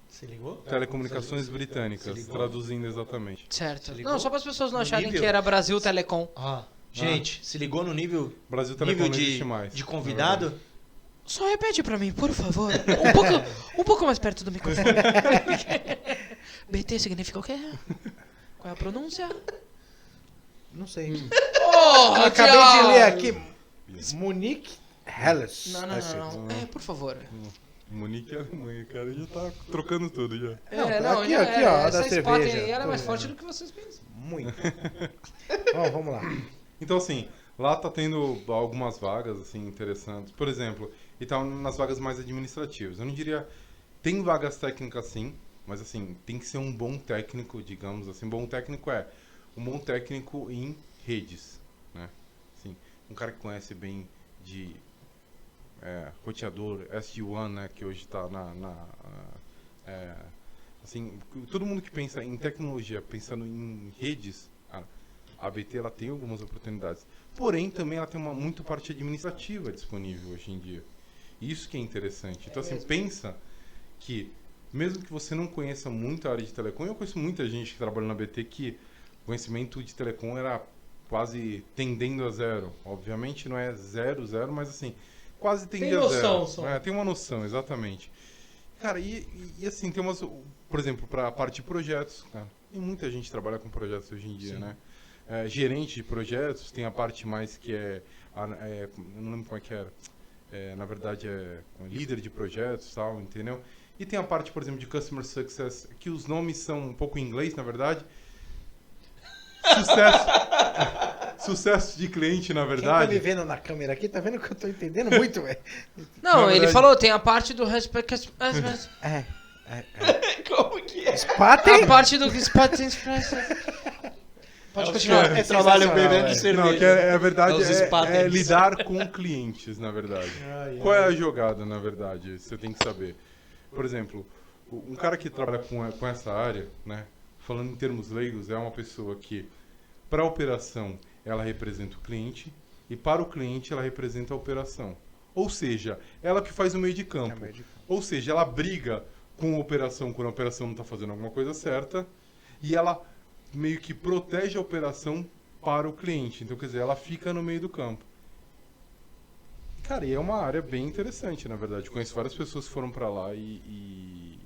Se ligou? Telecomunicações Britânicas, Se ligou? traduzindo exatamente. Certo. ligou? Não, só para as pessoas não No acharem nível? que era Brasil Telecom. Gente, se ligou no nível Brasil Telecom não de, existe mais. de na convidado? Só repete pra mim, por favor. Um pouco mais perto do microfone. BT significa o quê? Qual é a pronúncia? Não sei. Oh, Acabei de ler aqui. Monique Helles. Não, Tá escrito. não. Por favor. Munique é Alemanha, cara, já tá trocando tudo já. Não, tá aqui, ó, essa da Spot cerveja. aí, ela é Tô mais vendo. forte do que vocês pensam. Muito. Ó, vamos lá. Então, assim, Lá tá tendo algumas vagas, assim, interessantes. Por exemplo, e tá nas vagas mais administrativas. Eu não diria... Tem vagas técnicas, sim, mas, assim, tem que ser um bom técnico, digamos assim. Bom técnico é um bom técnico em redes, né? Assim, um cara que conhece bem de roteador, SD-WAN, né? Que hoje tá assim, todo mundo que pensa em tecnologia, pensando em redes, a ABT ela tem algumas oportunidades. Porém, também ela tem muito parte administrativa disponível hoje em dia. Isso que é interessante. Então, assim, pensa que, mesmo que você não conheça muito a área de telecom, eu conheço muita gente que trabalha na ABT que o conhecimento de telecom era quase tendendo a zero. Obviamente não é zero, mas assim, quase tende a zero. Tem uma noção, exatamente. Cara, e assim, tem umas... Por exemplo, para a parte de projetos, cara, tem muita gente que trabalha com projetos hoje em dia, né? Gerente de projetos, tem a parte mais que eu não lembro como é que era. Na verdade, líder de projetos e tal, entendeu? E tem a parte, por exemplo, de Customer Success, que os nomes são um pouco em inglês, na verdade. Sucesso de cliente, na Quem tá verdade. me vendo na câmera aqui, tá vendo que eu tô entendendo muito, velho. Não, ele verdade- falou, tem a parte do respeito. Como que é? Spaten? A parte do Spaten Express. Pode continuar. É Trabalho sensacional, bebendo velho. cerveja. Não, que é verdade, É os é patents. lidar com clientes, na verdade. Qual é a jogada, na verdade? Você tem que saber. Por exemplo, um cara que trabalha com essa área, né, falando em termos leigos, é uma pessoa que, para a operação, ela representa o cliente, e para o cliente, ela representa a operação. Ou seja, ela que faz o meio de campo. Ou seja, ela briga com a operação quando a operação não está fazendo alguma coisa certa, e ela meio que protege a operação para o cliente. Então, quer dizer, ela fica no meio do campo. Cara, e é uma área bem interessante, na verdade. Conheço várias pessoas que foram para lá e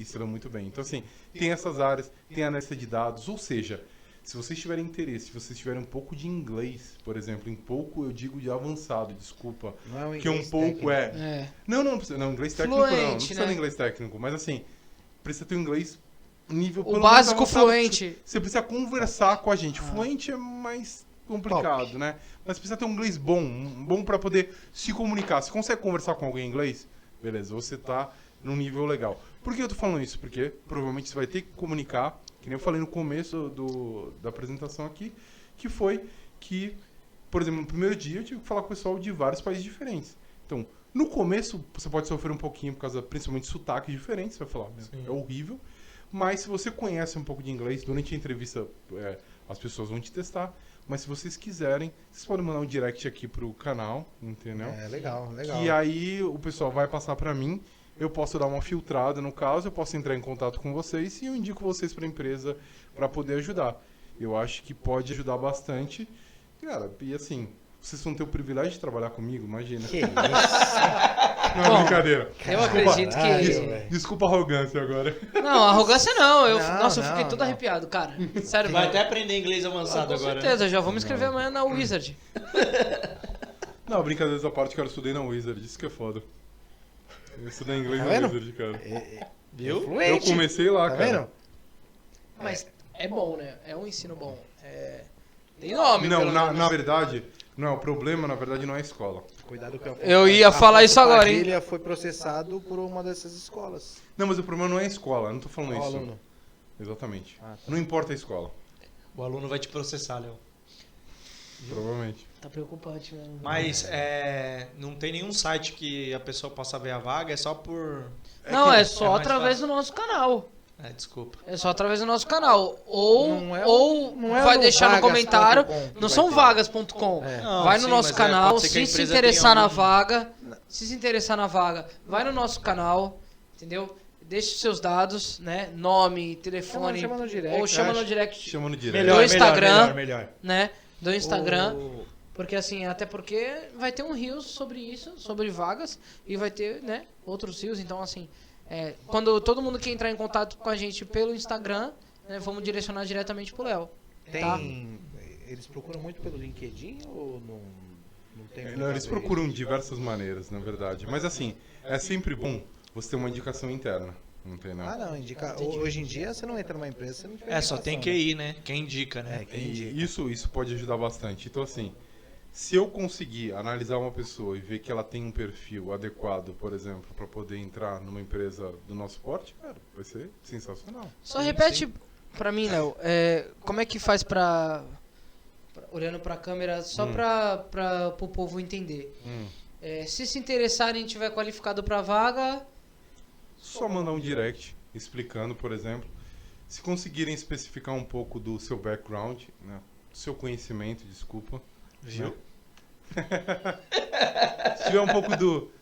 se dão muito bem. Então, assim, tem essas áreas, tem analista de dados, ou seja, se vocês tiverem interesse, se vocês tiverem um pouco de inglês, por exemplo, em pouco eu digo de avançado, desculpa, Não é um que um inglês pouco técnico. É. Não precisa, não, inglês técnico não Fluente, precisa né? de inglês técnico, mas assim, precisa ter um inglês nível O pelo básico menos avançado. fluente. Você precisa conversar com a gente. Fluente é mais complicado, né? Mas precisa ter um inglês bom para poder se comunicar. Você consegue conversar com alguém em inglês? Beleza, você tá num nível legal. Por que eu tô falando isso? Porque provavelmente você vai ter que comunicar, que nem eu falei no começo da apresentação aqui, que foi que, por exemplo, no primeiro dia eu tive que falar com o pessoal de vários países diferentes. Então, no começo, você pode sofrer um pouquinho por causa, principalmente, de sotaques diferentes. Você vai falar, é horrível. Mas se você conhece um pouco de inglês, durante a entrevista as pessoas vão te testar. Mas se vocês quiserem, vocês podem mandar um direct aqui pro canal, entendeu? É, legal, legal. Que aí o pessoal vai passar pra mim. Eu posso dar uma filtrada no caso, eu posso entrar em contato com vocês e eu indico vocês pra empresa pra poder ajudar. Eu acho que pode ajudar bastante. Cara, e assim, vocês vão ter o privilégio de trabalhar comigo, imagina. Que isso? Não, Bom, brincadeira. Eu acredito Caralho, que. velho. Desculpa a arrogância agora. Não, arrogância não. Nossa, eu Não, fiquei todo não. arrepiado, cara. Sério, Vai mano. até aprender inglês avançado Com agora. certeza, já vou me inscrever amanhã na Wizard. Não, brincadeira da parte, cara, eu estudei na Wizard, isso que é foda. Eu estudei inglês Tá na vendo? Wizard, cara. Viu? Eu Fluente. comecei lá, Tá cara. vendo? Mas é bom, né? É um ensino bom. Tem nome, Não, pelo menos. na verdade, não, o problema, na verdade, não é a escola. Cuidado que Eu ia falar isso agora, hein? Ele foi processado por uma dessas escolas. Não, mas o problema não é a escola, eu não tô falando Qual isso. aluno? Exatamente. Ah, tá. Não importa a escola, O aluno vai te processar, Léo. provavelmente. Tá preocupante, mano. Mas não tem nenhum site que a pessoa possa ver a vaga, é só por... Não, é é só mais através fácil. do nosso canal. Desculpa. É só através do nosso canal. Ou, Não é ou não é vai no deixar no vagas.com comentário. que Não vai são ter. vagas.com. É. Não, Vai no sim, nosso mas canal. pode ser que a Se empresa interessar tenha na algum- vaga. Se interessar na vaga, vai no nosso canal. Entendeu? Deixe os seus dados, né? Nome, telefone. Chama no direct, ou chama acho. no direct, Chama no direto. Melhor, Instagram. melhor. né? Do Instagram. O- Porque assim, até porque vai ter um Reels sobre isso, sobre vagas, e vai ter, né, outros Reels. Então, assim, quando todo mundo que entrar em contato com a gente pelo Instagram, né, vamos direcionar diretamente pro Léo. Tem. Tá. Eles procuram muito pelo LinkedIn ou não tem muito Não, a eles ver? procuram de diversas maneiras, na verdade. Mas assim, é sempre bom você ter uma indicação interna. Não tem, não. Ah, não, hoje em dia você não entra numa empresa, você não tiver Só tem indicação, que ir, né? Quem indica, né? Quem indica. Isso pode ajudar bastante. Então, assim, Se eu conseguir analisar uma pessoa e ver que ela tem um perfil adequado, por exemplo, para poder entrar numa empresa do nosso porte, cara, vai ser sensacional. Só repete pra mim, Léo, como é que faz olhando pra câmera, só para o povo entender. Se interessarem e tiver qualificado pra vaga... Só mandar um direct explicando, por exemplo. Se conseguirem especificar um pouco do seu background, né, do seu conhecimento, desculpa. Viu?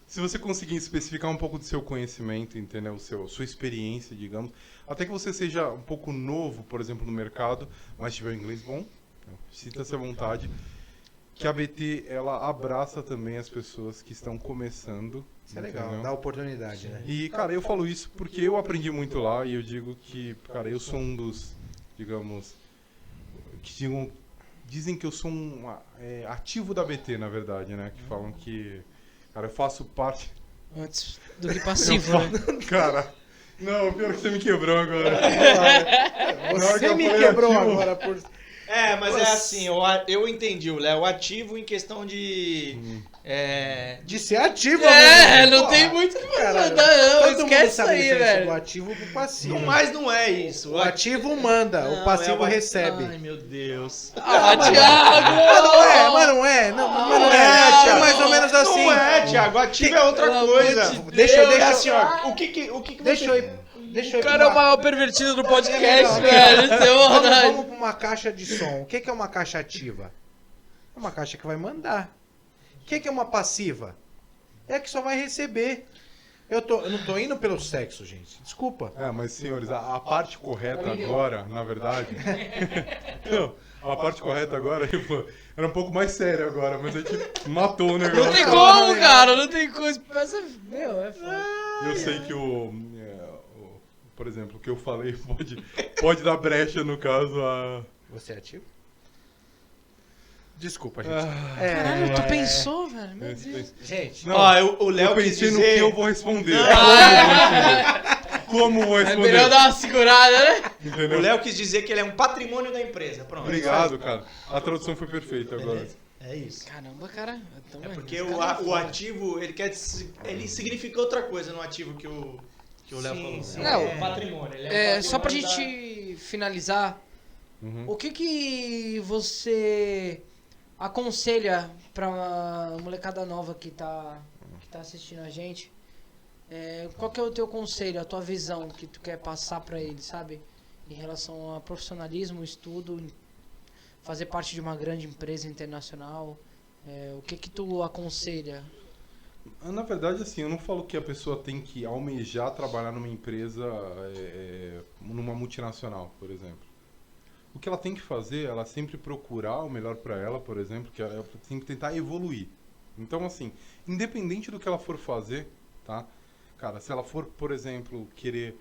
Se você conseguir especificar um pouco do seu conhecimento, entendeu? Sua experiência, digamos, até que você seja um pouco novo, por exemplo, no mercado, mas tiver inglês bom, sinta-se à vontade, que a BT, ela abraça também as pessoas que estão começando. Isso é legal, entendeu? dá oportunidade, né? E, cara, eu falo isso porque eu aprendi muito lá e eu digo que, cara, eu sou um dos, digamos, que dizem que eu sou um ativo da BT, na verdade, né? Que falam que, cara, eu faço parte... Antes do que passivo, né? Cara, não, pior que você me quebrou agora. Você me quebrou agora por... Mas é assim, eu entendi o Léo. Ativo em questão de... De ser ativo, não tem muito o que Cara, mandar, não. todo mundo Esquece isso sabe a aí, diferença velho. do ativo pro passivo. Mas não é isso. O ativo manda, Não, o passivo é recebe. Ai, meu Deus. Thiago! Mas não é. É mais ou menos assim. Não é, Thiago. Ativo é outra Pelo coisa. amor de Deixa eu- É assim, ó. O que Deixa você... eu O cara é o maior pervertido do podcast, Não, velho. Isso é verdade. Vamos pra uma caixa de som. O que é uma caixa ativa? É uma caixa que vai mandar. O que é uma passiva? É que só vai receber. Eu não tô indo pelo sexo, gente. Desculpa. Mas, senhores, a parte correta agora, na verdade... Não, a parte correta agora, tipo, era um pouco mais séria agora, mas a gente matou o negócio. Não tem como, cara. Não tem como. Meu, é foda. Eu sei que por exemplo, o que eu falei pode dar brecha, no caso, a... Você é ativo? Desculpa, gente. Caralho, tu pensou, velho? Meu Esse- Deus. Gente, Não, o Léo eu quis pensei no dizer... que eu vou responder. Como vou É responder? melhor dar uma segurada, né? Entendeu? O Léo quis dizer que ele é um patrimônio da empresa. Pronto. Obrigado, cara. A tradução foi perfeita agora. Beleza. É isso. Caramba, cara. É porque o ativo, ele significa outra coisa no ativo que o Léo falou. sim. Não, É patrimônio. Ele é um Só pra patrimônio gente finalizar, Uhum. o que você aconselha pra uma molecada nova que tá assistindo a gente? Qual que é o teu conselho, a tua visão que tu quer passar pra eles, sabe? Em relação a profissionalismo, estudo, fazer parte de uma grande empresa internacional. O que tu aconselha? Na verdade, assim, eu não falo que a pessoa tem que almejar trabalhar numa empresa, numa multinacional, por exemplo. O que ela tem que fazer, ela sempre procurar o melhor para ela, por exemplo, que ela tem que tentar evoluir. Então, assim, independente do que ela for fazer, tá? Cara, se ela for, por exemplo, querer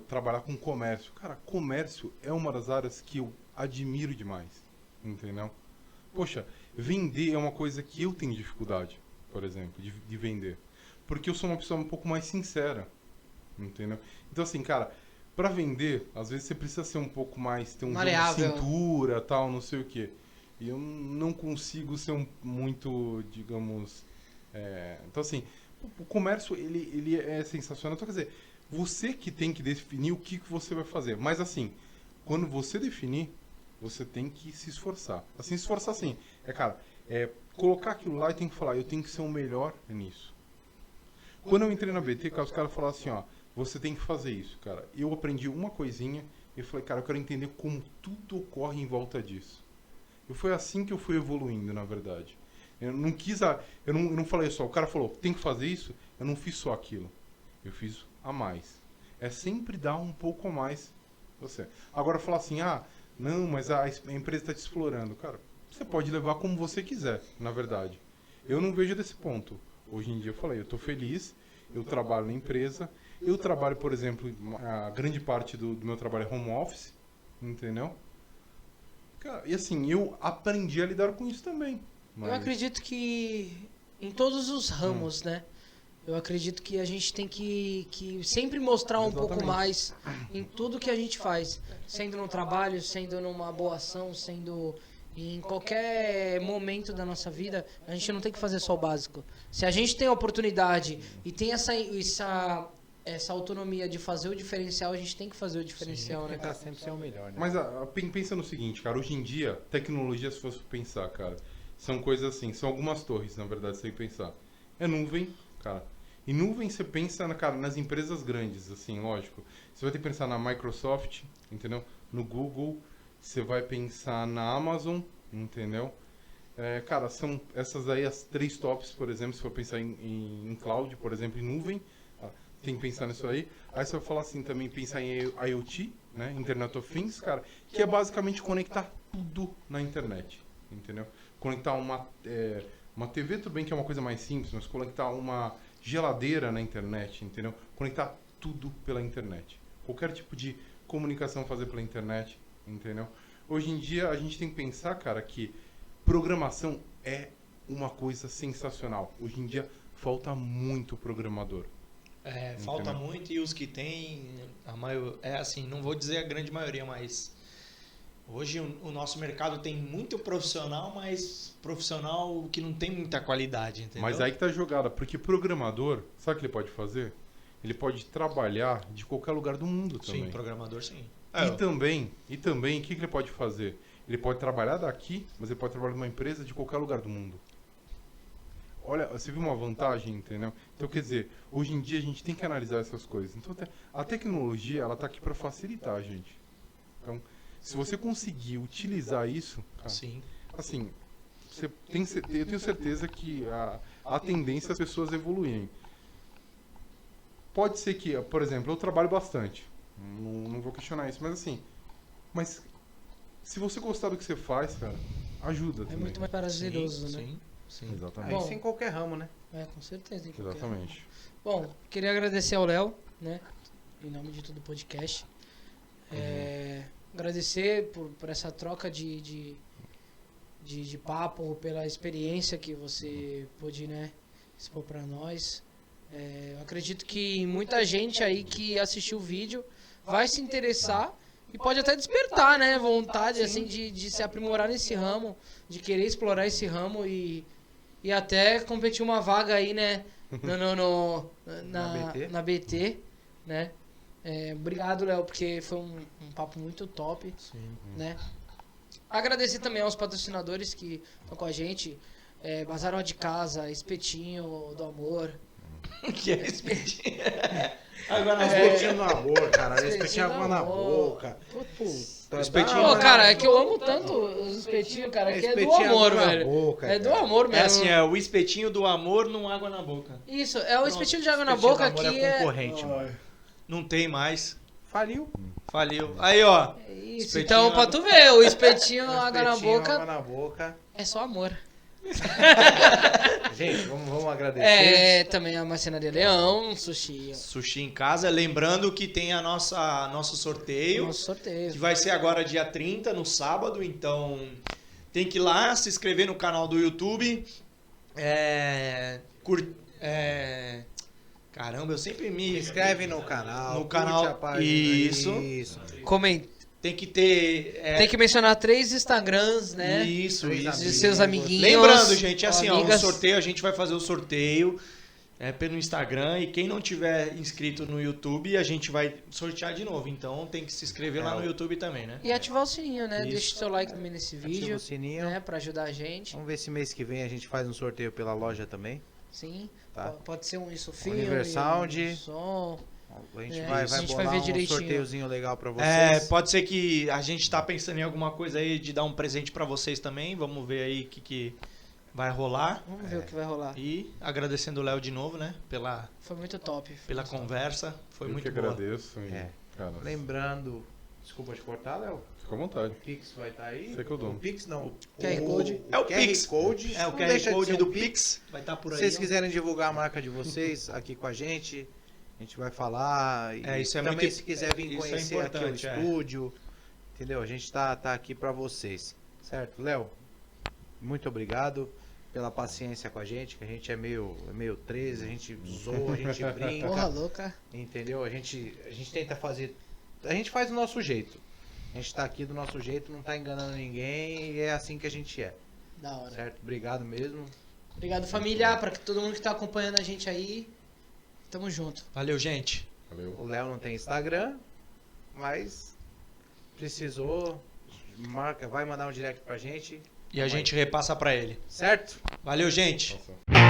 trabalhar com comércio, cara, comércio é uma das áreas que eu admiro demais, entendeu? Poxa, vender é uma coisa que eu tenho dificuldade, por exemplo, de vender. Porque eu sou uma pessoa um pouco mais sincera, entendeu? Então, assim, cara, pra vender, às vezes você precisa ser um pouco mais, ter um jogo de Maleável. cintura, tal, não sei o quê. E eu não consigo ser muito, digamos... Então, assim, o comércio, ele é sensacional. Então, quer dizer, você que tem que definir o que você vai fazer. Mas, assim, quando você definir, você tem que se esforçar. Assim, se esforçar, assim, cara, colocar aquilo lá e tem que falar, eu tenho que ser o melhor nisso. Quando eu entrei na BT, os caras falaram assim, ó, você tem que fazer isso, cara. Eu aprendi uma coisinha e falei, cara, eu quero entender como tudo ocorre em volta disso. E foi assim que eu fui evoluindo, na verdade. Eu não quis, eu não falei só, o cara falou, tem que fazer isso, eu não fiz só aquilo. Eu fiz a mais. É sempre dar um pouco a mais você. Agora falar assim, não, mas a empresa está te explorando. Cara, você pode levar como você quiser, na verdade. Eu não vejo desse ponto. Hoje em dia eu falei, eu estou feliz, eu trabalho na empresa, eu trabalho, por exemplo, a grande parte do meu trabalho é home office, entendeu? Cara, e assim, eu aprendi a lidar com isso também. Eu acredito que em todos os ramos, né? Eu acredito que a gente tem que sempre mostrar um pouco mais em tudo que a gente faz. Sendo no trabalho, sendo numa boa ação, sendo Em qualquer momento da nossa vida, a gente não tem que fazer só o básico. Se a gente tem a oportunidade e tem essa autonomia de fazer o diferencial, a gente tem que fazer o diferencial, né, Tentar cara? sempre ser o melhor, né? Mas pensa no seguinte, cara, hoje em dia, tecnologia, se fosse pensar, cara, são coisas assim, são algumas torres, na verdade, se você pensar. É nuvem, cara. E nuvem você pensa, cara, nas empresas grandes, assim, lógico. Você vai ter que pensar na Microsoft, entendeu? No Google, você vai pensar na Amazon, entendeu? Cara, são essas aí as 3 tops, por exemplo, se for pensar em cloud, por exemplo, em nuvem, tem que pensar nisso aí. Aí você vai falar assim, também pensar em IoT, né? Internet of Things, cara, que é basicamente conectar tudo na internet, entendeu? Conectar uma TV, tudo bem que é uma coisa mais simples, mas conectar uma geladeira na internet, entendeu? Conectar tudo pela internet. Qualquer tipo de comunicação fazer pela internet, entendeu? Hoje em dia a gente tem que pensar, cara, que programação é uma coisa sensacional. Hoje em dia falta muito programador. Falta Entendeu? muito e os que tem, assim, não vou dizer a grande maioria, mas hoje o nosso mercado tem muito profissional, mas profissional que não tem muita qualidade, entendeu? Mas aí que tá a jogada, porque programador, sabe o que ele pode fazer? Ele pode trabalhar de qualquer lugar do mundo também. Sim, programador sim. E também, o que ele pode fazer? Ele pode trabalhar daqui, mas ele pode trabalhar numa empresa de qualquer lugar do mundo. Olha, você viu uma vantagem, entendeu? Então, quer dizer, hoje em dia a gente tem que analisar essas coisas. Então, a tecnologia, ela tá aqui para facilitar a gente. Então, se você conseguir utilizar isso, cara, Sim. assim, eu tenho certeza que a tendência é as pessoas evoluírem. Pode ser que, por exemplo, eu trabalho bastante. Não vou questionar isso, mas se você gostar do que você faz, cara, ajuda É também. muito mais prazeroso, né? Sim. Exatamente. Isso em qualquer ramo, né? Com certeza. em qualquer- Exatamente. Bom, queria agradecer ao Léo, né? Em nome de todo o podcast. Agradecer por essa troca de papo, pela experiência que você pôde, né, expor para nós. Eu acredito que muita gente aí que assistiu o vídeo vai se interessar e pode até despertar, né, vontade assim de se aprimorar nesse ramo, de querer explorar esse ramo e até competir uma vaga aí, né, na BT, né? Obrigado, Léo, porque foi um papo muito top, né? Agradecer também aos patrocinadores que estão com a gente, Bazar de Casa, Espetinho do Amor. Que é espetinho. Agora Espetinho no amor, cara. Espetinho Espetinho água no na amor. boca. Puta, Espetinho- Pô, cara, é que eu amo tanto os espetinhos, cara, que é do Espetinho amor, água na velho. boca, É do cara. amor mesmo. É assim, o espetinho do amor não água na boca. Isso, é o espetinho de água na Espetinho boca do amor que é é... concorrente, mano. Não tem mais. Faliu. Faliu. Aí, ó. É isso, Espetinho então pra água- tu ver, o espetinho água na Espetinho, boca água na boca. é só amor. Gente, vamos agradecer. Também a Marcenaria Leão, sushi. Sushi em casa. Lembrando que tem nosso sorteio. Nosso Que sorteio. vai ser agora dia 30, no sábado. Então, tem que ir lá, se inscrever no canal do YouTube. Caramba, eu sempre me... Se inscreve no canal. No curte canal, a página. isso. Comenta. Tem que ter... Tem que mencionar 3 Instagrams, né? Isso. De seus amiguinhos. Lembrando, gente, assim, ó, o amigas. sorteio, a gente vai fazer o sorteio pelo Instagram e quem não tiver inscrito no YouTube, a gente vai sortear de novo. Então tem que se inscrever lá no YouTube também, né? E ativar o sininho, né? Isso. Deixa o seu like também nesse Ativa vídeo, o sininho. né? Pra ajudar a gente. Vamos ver se mês que vem a gente faz um sorteio pela loja também. Sim. Tá. Pode ser um isso filme, Universound. um som. A gente É, vai a gente bolar vai ver um direitinho. sorteiozinho legal pra vocês. Pode ser que a gente tá pensando em alguma coisa aí de dar um presente pra vocês também. Vamos ver aí o que vai rolar. Vamos ver o que vai rolar. E agradecendo o Léo de novo, né? Pela Foi muito top. conversa. Foi eu muito que boa. agradeço. Cara, Lembrando, desculpa te cortar, Léo. fica à vontade. O Pix vai estar aí. Sei que eu dou. O Pix não. QR Code. É o Pix. Code. É o Não QR deixa de Code ser do um Pix. Vai estar por Se aí. vocês ó. quiserem divulgar a marca de vocês aqui com a gente vai falar. E Isso é também muito- se quiser vir isso é conhecer aqui o importante, estúdio, entendeu? A gente tá aqui pra vocês, certo? Léo, muito obrigado pela paciência com a gente, que a gente é meio 13, a gente zoa, a gente brinca, Porra louca. entendeu? A gente tenta fazer, a gente faz do nosso jeito, A gente tá aqui do nosso jeito, não tá enganando ninguém e é assim que a gente é. Da hora. Certo? Obrigado mesmo. Obrigado, família, pra todo mundo que tá acompanhando a gente aí. Tamo junto. Valeu, gente. Valeu. O Léo não tem Instagram, mas precisou, marca, vai mandar um direct pra gente. E a gente repassa pra ele. Certo? Valeu, gente. Nossa.